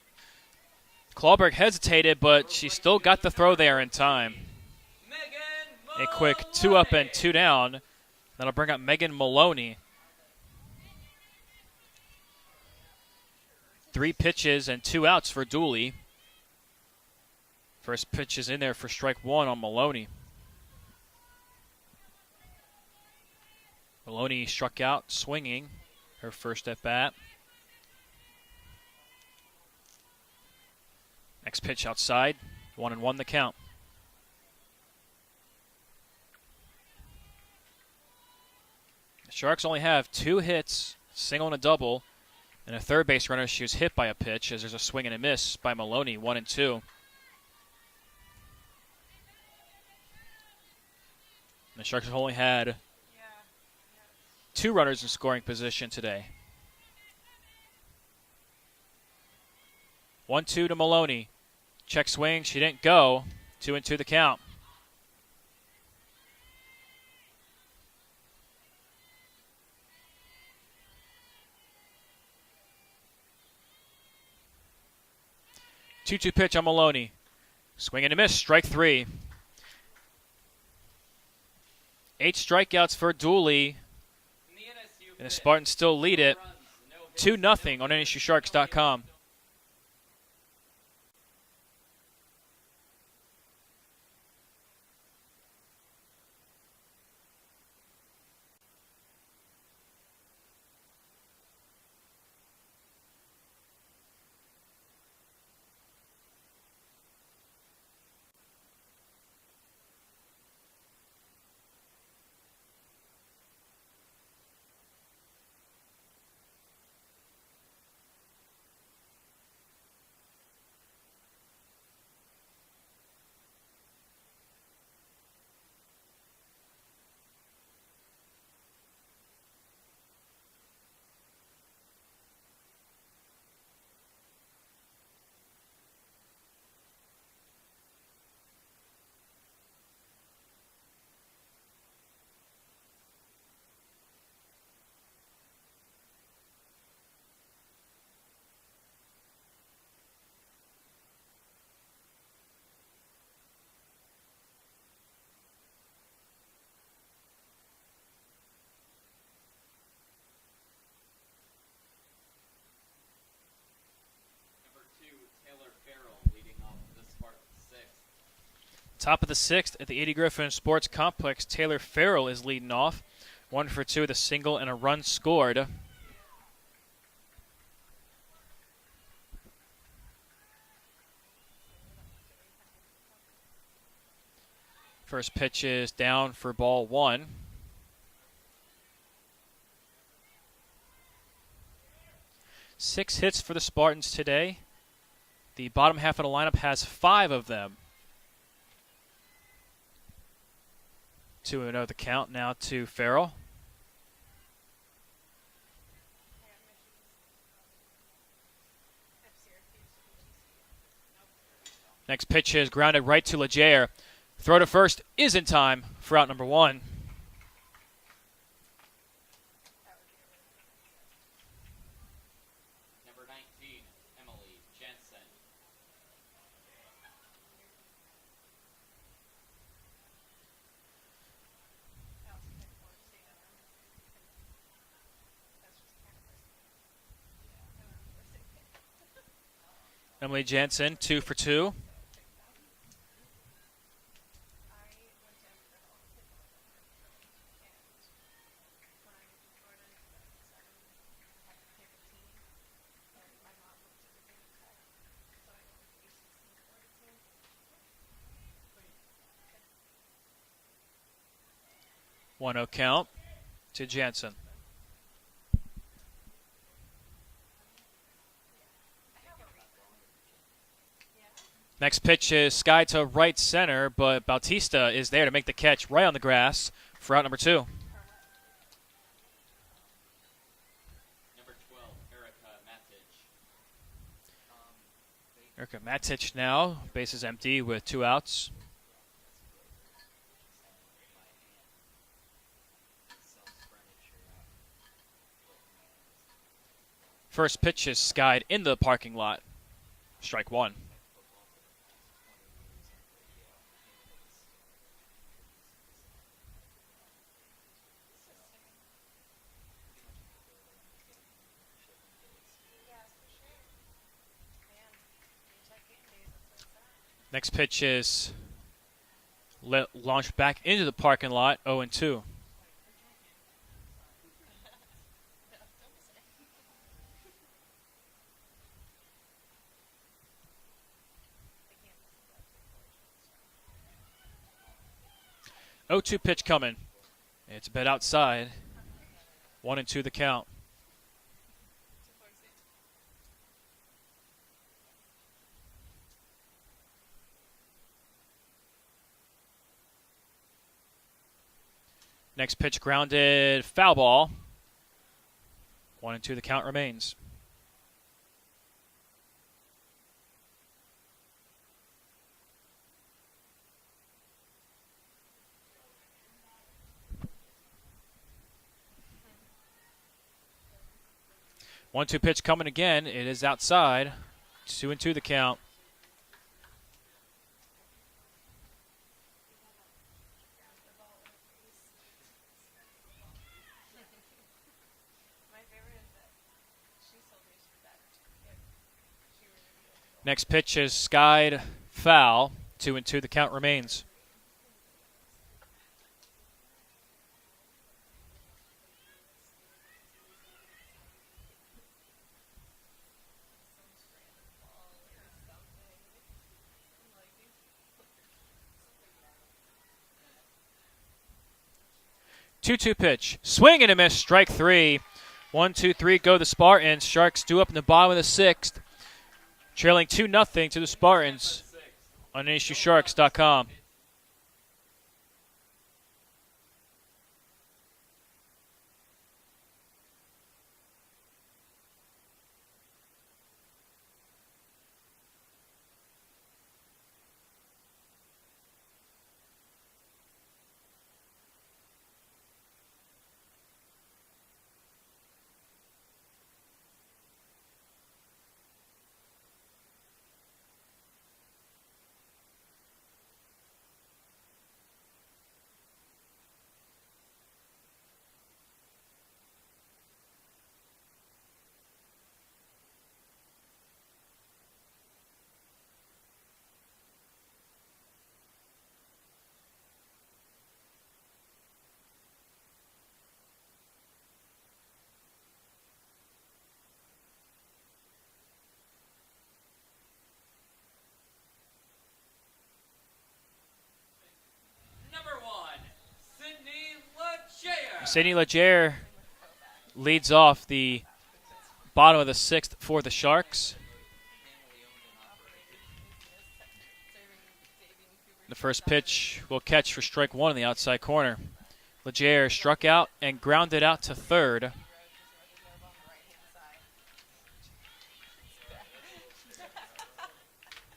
[SPEAKER 2] Clawberg hesitated, but she still got the throw there in time. A quick 2 up and 2 down. That'll bring up Megan Maloney. 3 pitches and 2 outs for Dooley. First pitch is in there for strike 1 on Maloney. Maloney struck out swinging her first at bat. Next pitch outside, 1-1 the count. The Sharks only have 2 hits, single and a double, and a third base runner. She was hit by a pitch as there's a swing and a miss by Maloney, 1-2. The Sharks have only had 2 runners in scoring position today. 1-2 to Maloney. Check swing. She didn't go. 2-2 the count. Two-two pitch on Maloney. Swing and a miss. Strike 3. 8 strikeouts for Dooley. And the Spartans still lead it 2-0 on NSUSharks.com. Top of the 6th at the 80 Griffin Sports Complex, Taylor Farrell is leading off. 1 for 2 with a single and a run scored. First pitch is down for ball 1. Six hits for the Spartans today. The bottom half of the lineup has 5 of them. 2-0 the count now to Farrell. Next pitch is grounded right to Leger. Throw to first is in time for out number 1.
[SPEAKER 1] Number 19, Emily Jensen.
[SPEAKER 2] Emily Jensen, 2 for 2. 1-0 count to Jansen. Next pitch is sky to right center, but Bautista is there to make the catch right on the grass for out number 2.
[SPEAKER 1] Number 12,
[SPEAKER 2] Erica Matic now. Base is empty with 2 outs. First pitch is skied in the parking lot. Strike 1. Next pitch is launched back into the parking lot, 0-2. Pitch coming. It's a bit outside. 1-2 the count. Next pitch grounded, foul ball. 1-2 the count remains. One-two pitch coming again. It is outside. 2-2 the count. Next pitch is skied foul. 2-2 the count remains. Two-two pitch. Swing and a miss. Strike 3. 1-2-3 go the Spartans. Sharks due up in the bottom of the 6th. Trailing 2-0 to the Spartans on NSUSharks.com. Sidney Leger leads off the bottom of the 6th for the Sharks. The first pitch will catch for strike 1 in the outside corner. Leger struck out and grounded out to third.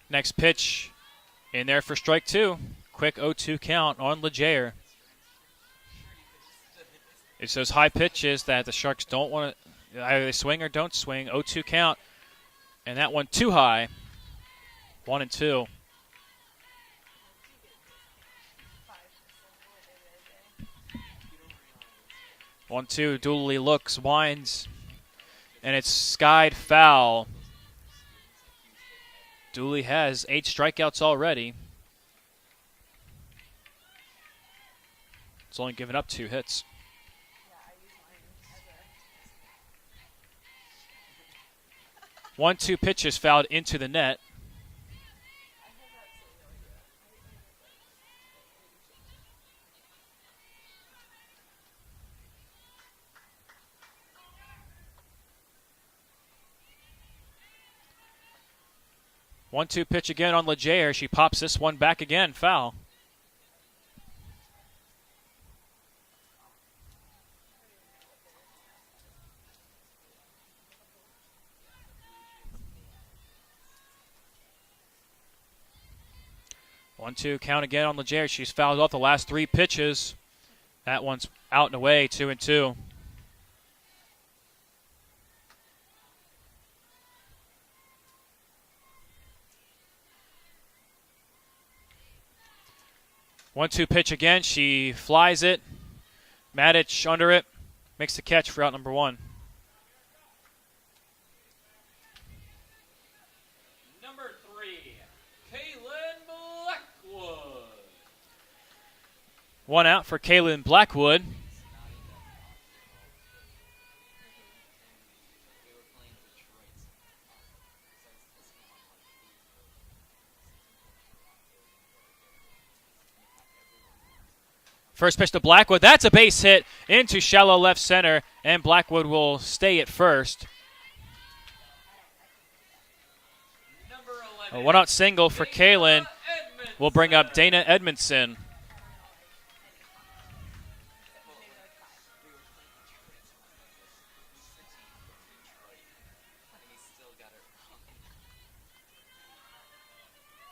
[SPEAKER 2] Next pitch in there for strike 2. Quick 0-2 count on Leger. It's those high pitches that the Sharks don't want to, either they swing or don't swing. 0-2 count. And that one too high. 1-2. 1-2. Dooley looks, winds, and it's skied foul. Dooley has 8 strikeouts already. It's only given up 2 hits. 1-2 pitches fouled into the net. 1-2 pitch again on Leger. She pops this one back again. Foul. One-two count again on Leger. She's fouled off the last 3 pitches. That one's out and away, 2-2. One-two pitch again. She flies it. Matic under it. Makes the catch for out number 1.
[SPEAKER 1] Number 3, Kaylin Blackwood.
[SPEAKER 2] 1 out for Kaylin Blackwood. First pitch to Blackwood. That's a base hit into shallow left center, and Blackwood will stay at first. A 1-out single for Kaylin will bring up Dana Edmondson.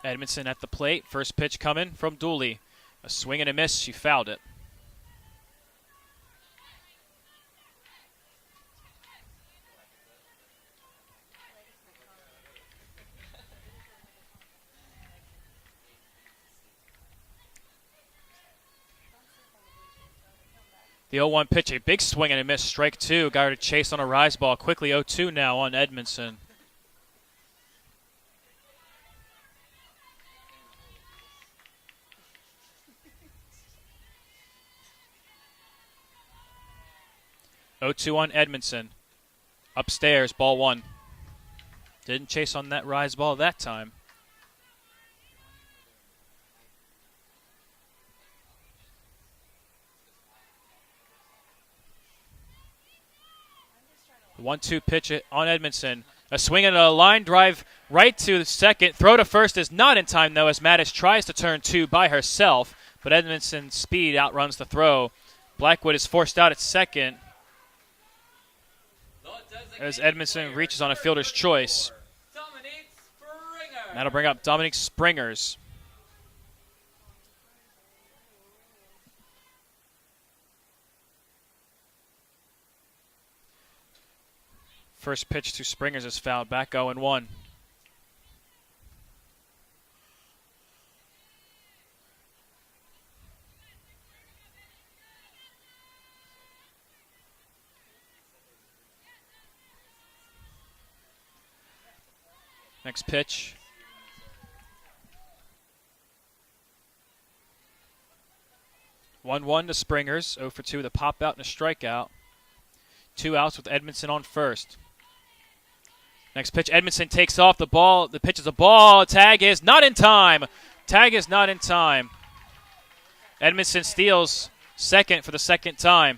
[SPEAKER 2] Edmondson at the plate. First pitch coming from Dooley. A swing and a miss. She fouled it. The 0-1 pitch, a big swing and a miss. Strike 2. Got her to chase on a rise ball. Quickly 0-2 now on Edmondson. Oh-2 on Edmondson. Upstairs, ball 1. Didn't chase on that rise ball that time. The 1-2 pitch on Edmondson. A swing and a line drive right to the second. Throw to first is not in time, though, as Mattis tries to turn 2 by herself, but Edmondson's speed outruns the throw. Blackwood is forced out at second as Edmondson reaches on a fielder's choice. That'll bring up Dominique Springers. First pitch to Springers is fouled. Back 0-1. Next pitch. One to Springers. 0 for 2 with a pop out and a strikeout. 2 outs with Edmondson on first. Next pitch, Edmondson takes off the ball. The pitch is a ball. Tag is not in time. Tag is not in time. Edmondson steals second for the second time.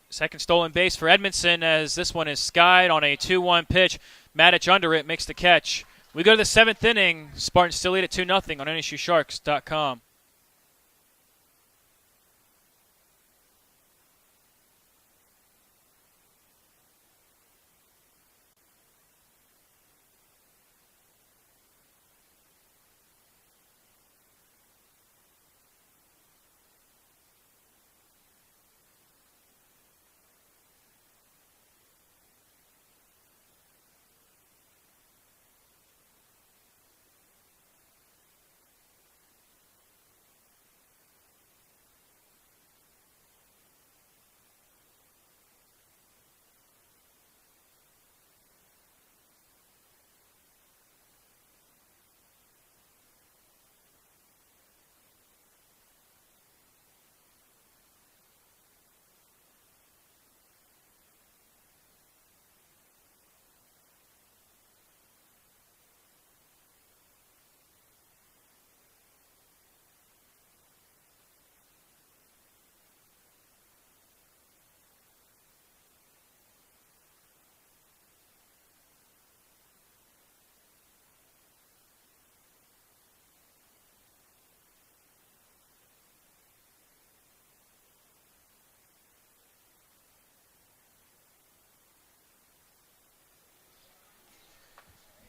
[SPEAKER 2] Second stolen base for Edmondson as this one is skied on a 2-1 pitch. Matic under it makes the catch. We go to the 7th inning. Spartans still lead at 2-0 on NSUSharks.com.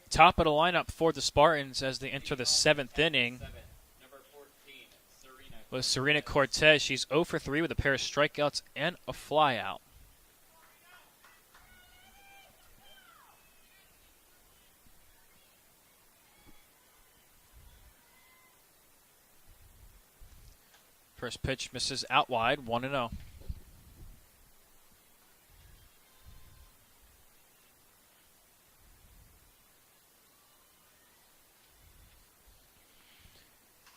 [SPEAKER 2] Top of the lineup for the Spartans as they enter the 7th inning
[SPEAKER 1] Number 14, Serena.
[SPEAKER 2] was Serena Cortez. She's 0 for 3 with a pair of strikeouts and a flyout. First pitch misses out wide, 1-0.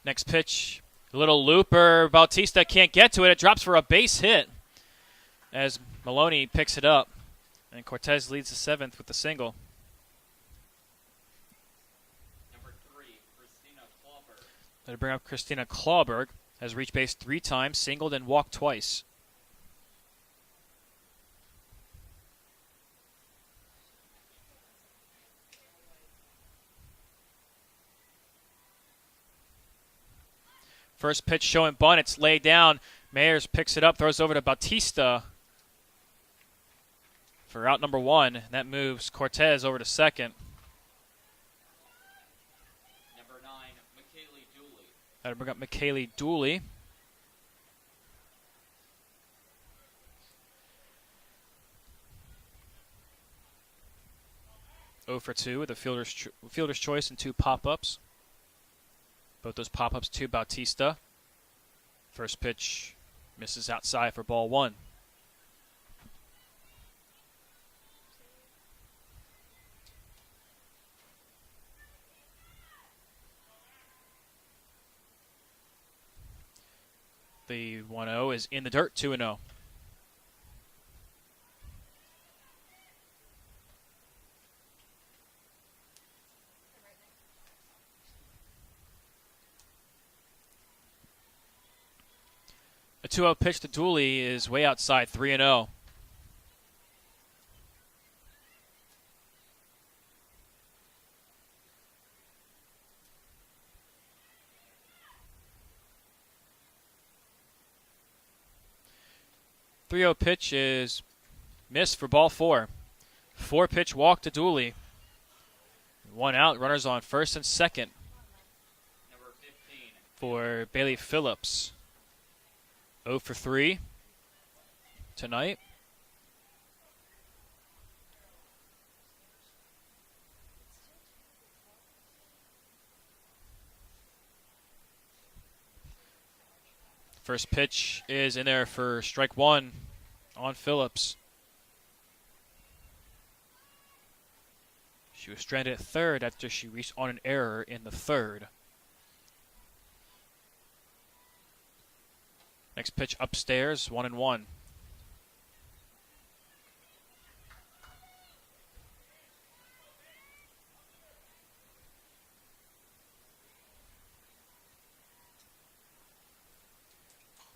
[SPEAKER 2] Next pitch, a little looper. Bautista can't get to it. It drops for a base hit as Maloney picks it up. And Cortez leads the 7th with the single.
[SPEAKER 1] Number 3, Christina Clauber.
[SPEAKER 2] That'll bring up Christina Clauberg. Has reached base 3 times, singled, and walked twice. First pitch showing bunt. It's laid down. Mayers picks it up, throws over to Bautista for out number 1. That moves Cortez over to second.
[SPEAKER 1] Number 9, McKaylee Dooley.
[SPEAKER 2] That'll bring up McKaylee Dooley. Oh for 2 with a fielder's choice and 2 pop-ups. Both those pop-ups to Bautista. First pitch misses outside for ball 1. The 1-0 is in the dirt, 2-0. A 2-0 pitch to Dooley is way outside, 3-0. The 3-0 pitch is missed for ball 4. 4-pitch walk to Dooley. 1 out, runners on first and second.
[SPEAKER 1] Number 15,
[SPEAKER 2] For Bailey Phillips. 0 for 3 tonight. First pitch is in there for strike 1 on Phillips. She was stranded at third after she reached on an error in the 3rd. Next pitch upstairs, 1-1.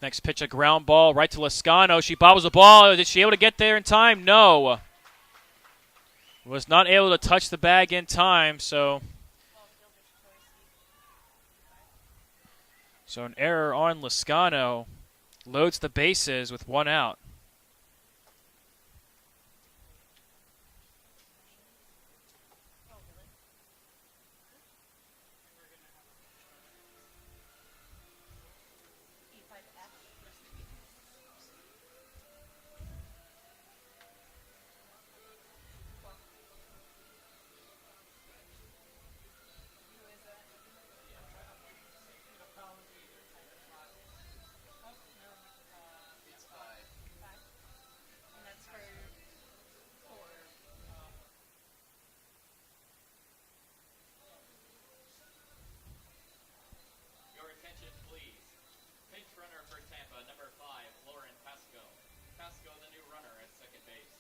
[SPEAKER 2] Next pitch, a ground ball right to Lascano. She bobbles the ball. Is she able to get there in time? No. Was not able to touch the bag in time, so an error on Lascano. Loads the bases with 1 out.
[SPEAKER 1] your attention please. Pinch runner for Tampa, number 5, Lauren Pasco. Pasco, the new runner at second base.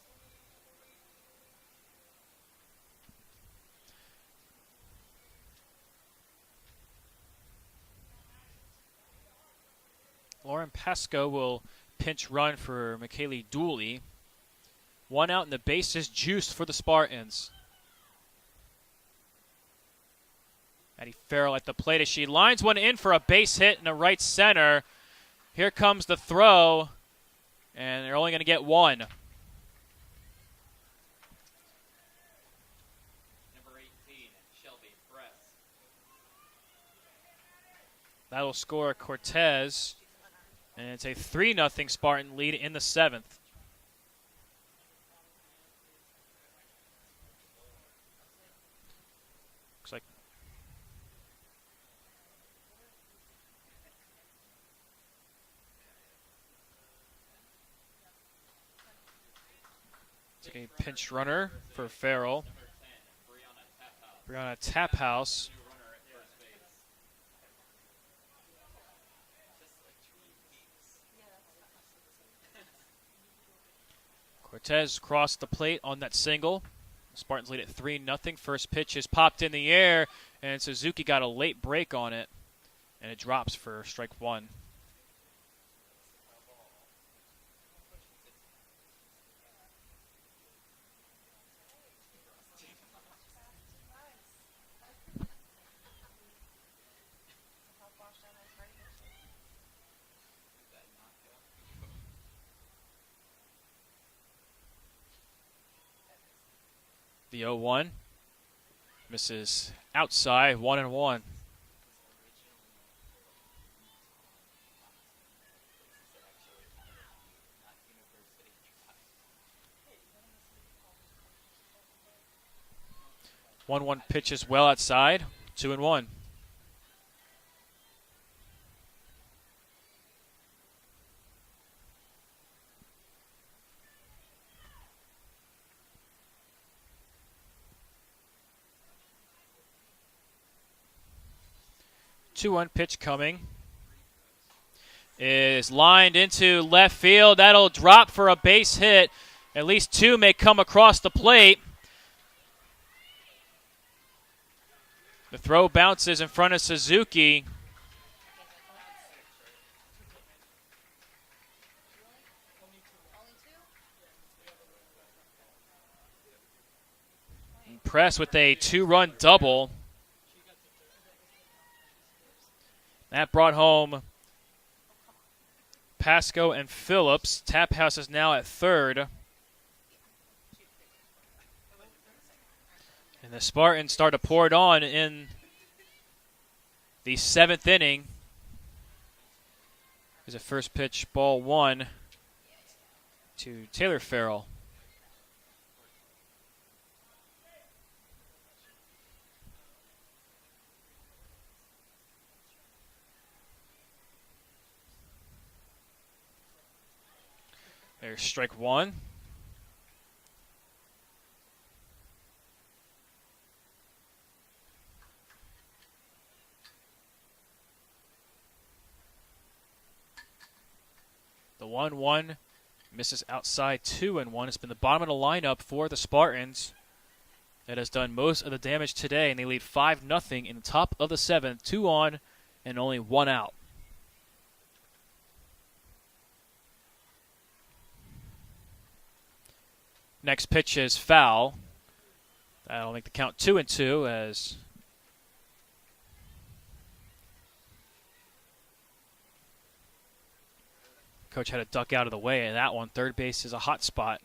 [SPEAKER 2] Lauren Pasco will pinch run for McKaylee Dooley. 1 out and the bases juiced for the Spartans. Maddie Farrell at the plate as she lines one in for a base hit in the right center. Here comes the throw, and they're only going to get 1.
[SPEAKER 1] Number 18,
[SPEAKER 2] That'll score Cortez. And it's a 3-0 Spartan lead in the 7th. Looks like it's a pinch runner for Farrell. Brianna Taphouse. Cortez crossed the plate on that single. Spartans lead at 3-0. First pitch is popped in the air, and Suzuki got a late break on it, and it drops for strike one. The 0-1 misses outside, 1-1. One pitches well outside, 2-1. Two-one pitch coming. Is lined into left field. That'll drop for a base hit. At least two may come across the plate. The throw bounces in front of Suzuki. Press with a two-run double. That brought home Pasco and Phillips. Taphouse is now at third. And the Spartans start to pour it on in the 7th inning. There's a first pitch, ball one to Taylor Farrell. There's strike one. The 1-1 misses outside, 2-1. It's been the bottom of the lineup for the Spartans that has done most of the damage today, and they lead 5-0 in the top of the 7th, 2 on and only 1 out. Next pitch is foul. That'll make the count 2-2 as coach had to duck out of the way of that one. Third base is a hot spot.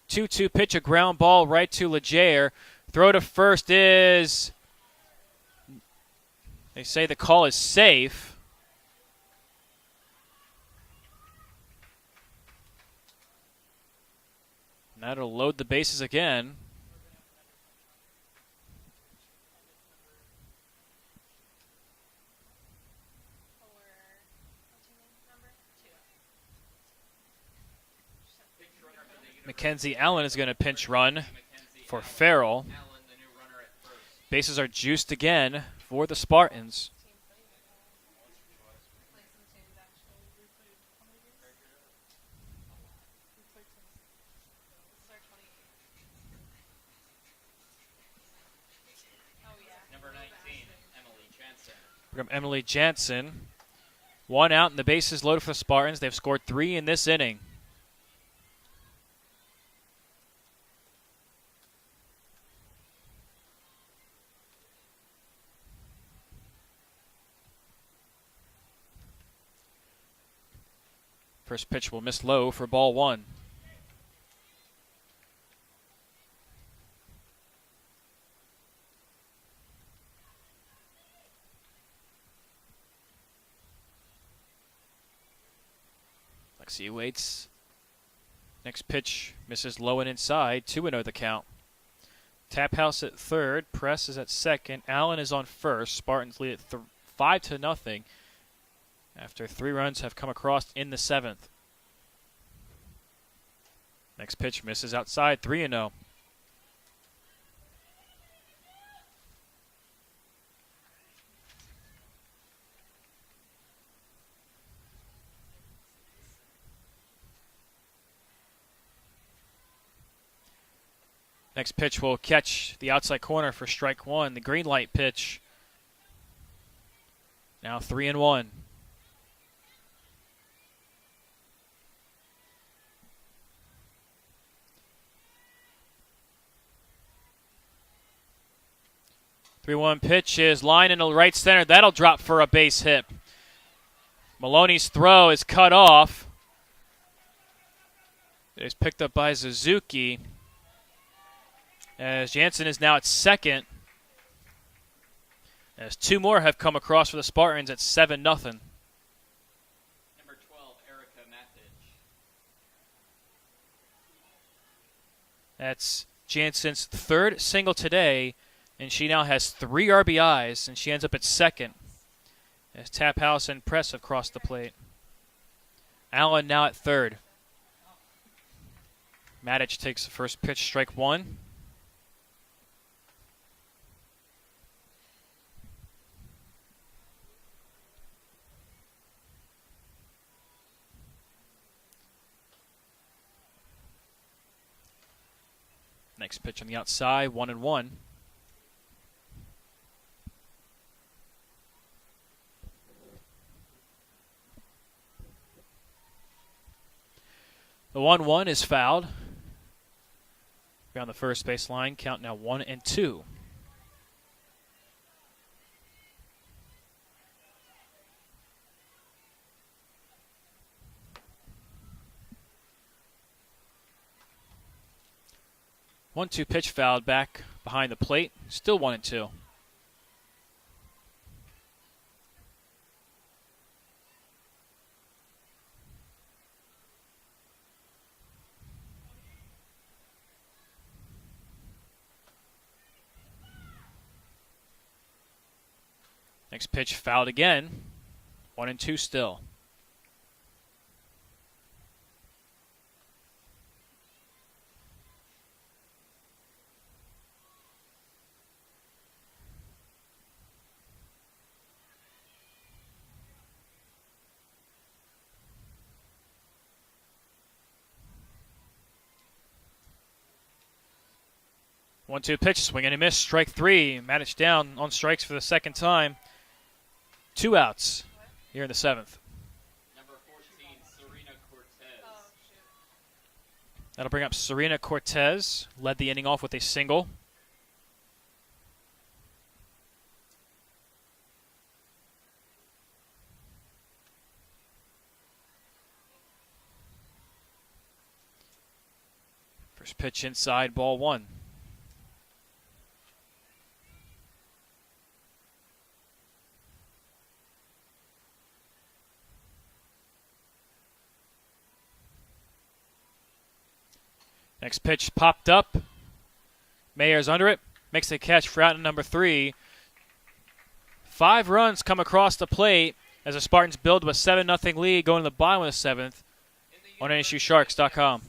[SPEAKER 2] Two-two pitch, a ground ball right to Leger. Throw to first is, they say the call is safe. Now to load the bases again. Mackenzie Allen is going to pinch run for Farrell. Bases are juiced again for the Spartans. From Emily Jansen. 1 out and the bases loaded for the Spartans. They've scored 3 in this inning. First pitch will miss low for ball one. Lexi waits. Next pitch misses low and inside. 2-0 the count. Tap House at third. Press is at second. Allen is on first. Spartans lead at 5-0 after 3 runs have come across in the 7th. Next pitch misses outside. 3-0. Next pitch will catch the outside corner for strike 1. The green light pitch. Now 3-1. Three-one pitch is line into right center. That'll drop for a base hit. Maloney's throw is cut off. It is picked up by Suzuki. As Jansen is now at second. As 2 more have come across for the Spartans at 7-0.
[SPEAKER 1] Number 12, Erica Mathich.
[SPEAKER 2] That's Jansen's 3rd single today, and she now has 3 RBIs, and she ends up at second. As Tap House and Press have crossed the plate. Allen now at third. Matic takes the first pitch, strike 1. Next pitch on the outside, 1-1. The 1-1 is fouled. Beyond the first baseline, count now 1-2. One-two pitch fouled back behind the plate. Still 1-2. Next pitch fouled again. 1-2 still. One-two pitch, swing and a miss, strike 3. Matic down on strikes for the second time. 2 outs here in the 7th.
[SPEAKER 1] Number 14, Serena Cortez.
[SPEAKER 2] That'll bring up Serena Cortez. Led the inning off with a single. First pitch inside, ball 1. Next pitch popped up. Mayer's under it. Makes the catch for out number 3. 5 runs come across the plate as the Spartans build to a 7-0 lead going to the bottom of the 7th on NSUSharks.com.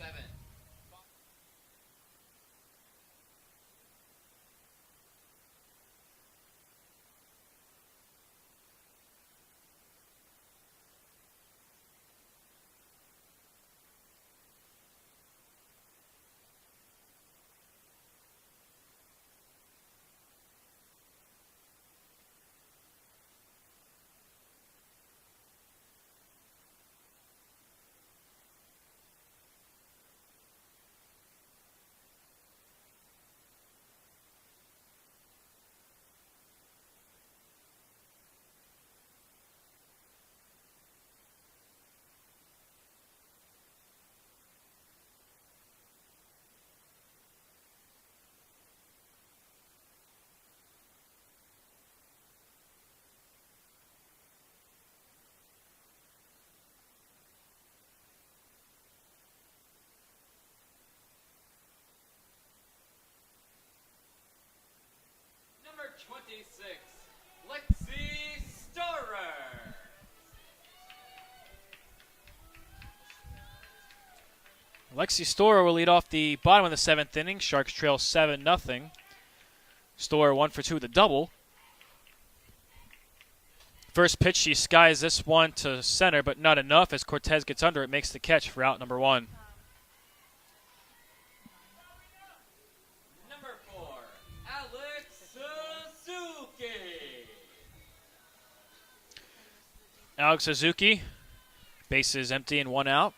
[SPEAKER 1] 26, Lexi Storer.
[SPEAKER 2] Lexi Storer will lead off the bottom of the 7th inning. Sharks trail 7-0. Storer 1 for 2 with a double. First pitch, she skies this one to center, but not enough as Cortez gets under it, makes the catch for out number 1.
[SPEAKER 1] Number 4, Alex Suzuki.
[SPEAKER 2] Alex Suzuki, bases empty and 1 out.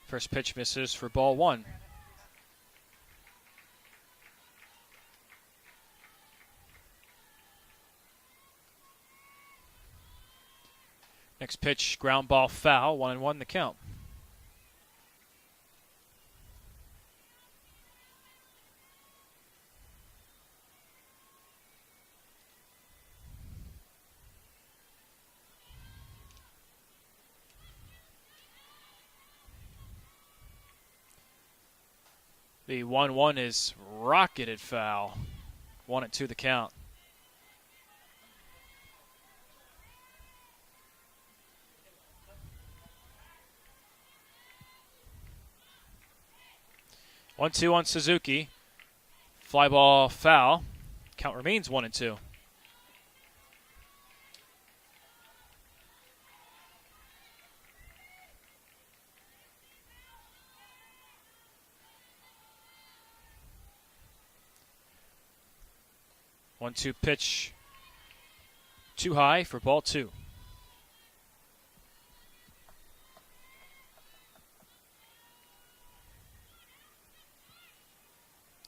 [SPEAKER 2] First pitch misses for ball 1. Next pitch, ground ball foul, 1-1 the count. The 1-1 is rocketed foul. 1-2 the count. One two on Suzuki. Fly ball foul. Count remains 1-2. One-two pitch too high for ball 2.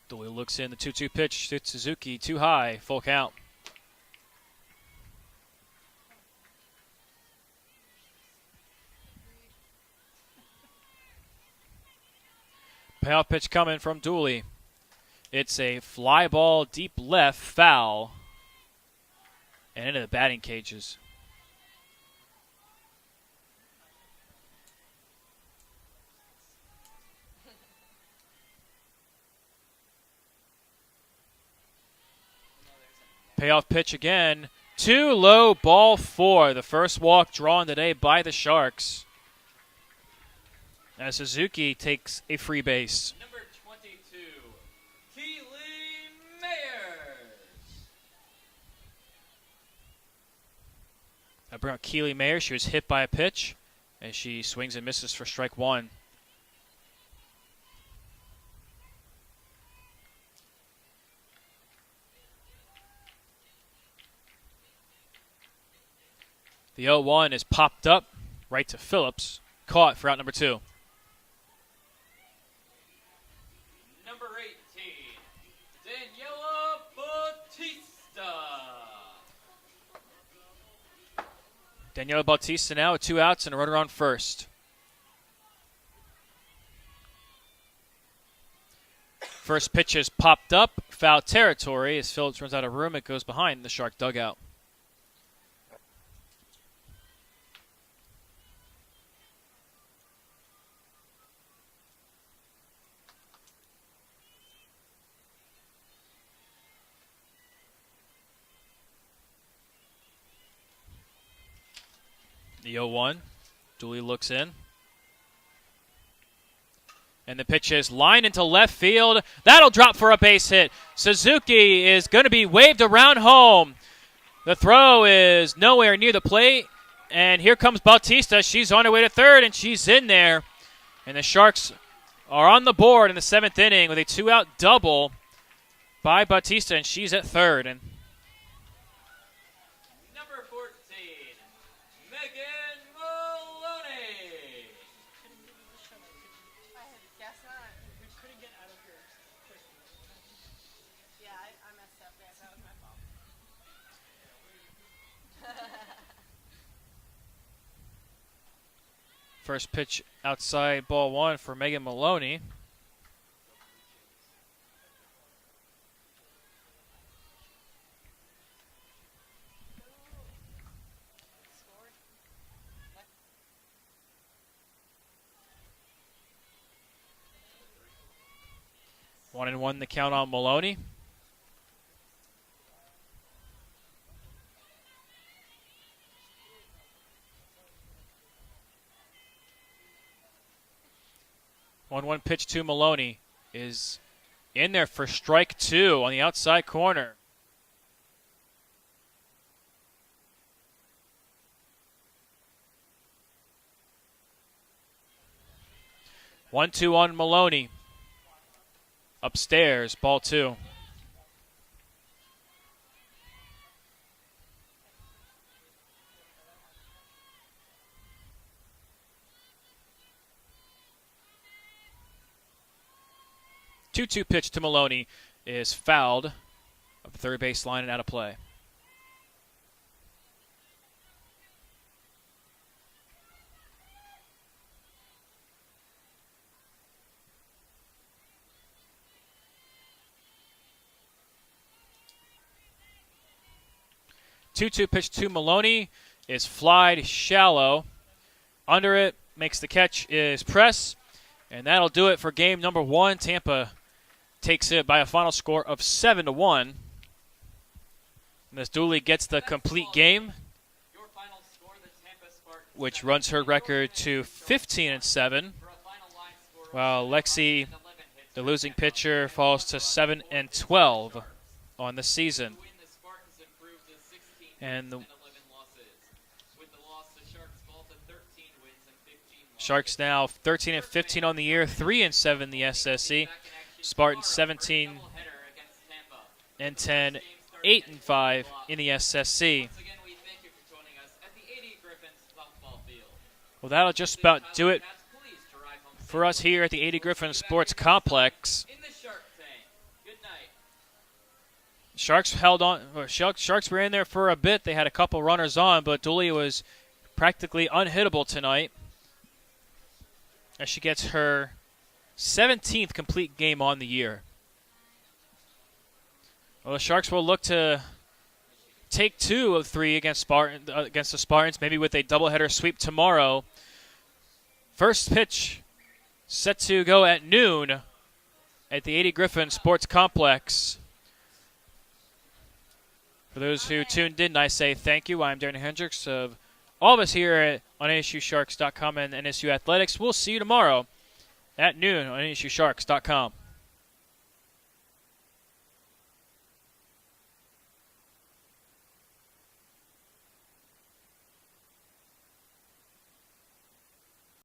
[SPEAKER 2] Dooley looks in the 2-2 pitch to Suzuki, too high, full count. Payoff pitch coming from Dooley. It's a fly ball deep left, foul, and into the batting cages. Payoff pitch again. Too low, ball 4. The first walk drawn today by the Sharks. As Suzuki takes a free base.
[SPEAKER 1] Number 22, Keely Mayers.
[SPEAKER 2] I bring out Keely Mayer. She was hit by a pitch, and she swings and misses for strike 1. The 0-1 is popped up right to Phillips. Caught for out number 2.
[SPEAKER 1] Number 18, Daniela Bautista.
[SPEAKER 2] Daniela Bautista now with 2 outs and a runner on first. First pitch is popped up. Foul territory as Phillips runs out of room. It goes behind the Shark dugout. The 0-1. Dooley looks in. And the pitch is lined into left field. That'll drop for a base hit. Suzuki is going to be waved around home. The throw is nowhere near the plate. And here comes Bautista. She's on her way to third, and she's in there. And the Sharks are on the board in the 7th inning with a 2-out double by Bautista, and she's at third. And first pitch outside, ball 1 for Megan Maloney. One and one the count on Maloney. 1-1 pitch to Maloney is in there for strike 2 on the outside corner. One, 2 on Maloney. Upstairs, ball 2. Two pitch to Maloney is fouled up the third base line and out of play. Two pitch to Maloney is flied shallow. Under it, makes the catch, is Press. And that'll do it for game number 1. Tampa takes it by a final score of 7-1. And as Dooley gets the complete game, which runs her record to 15-7, while Lexi, the losing pitcher, falls to 7-12 on the season. And the Sharks now 13-15 on the year, 3-7 in the SSC. Spartans 17-10, 8-5 in the SSC. Well, that'll just about do it for us here at the 80 Griffin Sports Complex. Sharks held on. Sharks were in there for a bit. They had a couple runners on, but Dooley was practically unhittable tonight as she gets her 17th complete game on the year. Well, the Sharks will look to take 2 of 3 against the Spartans, maybe with a doubleheader sweep tomorrow. First pitch set to go at noon at the 80 Griffin Sports Complex. For those who tuned in, I say thank you. I'm Darren Hendricks of all of us here on NSUSharks.com and NSU Athletics. We'll see you tomorrow at noon on NSUSharks.com.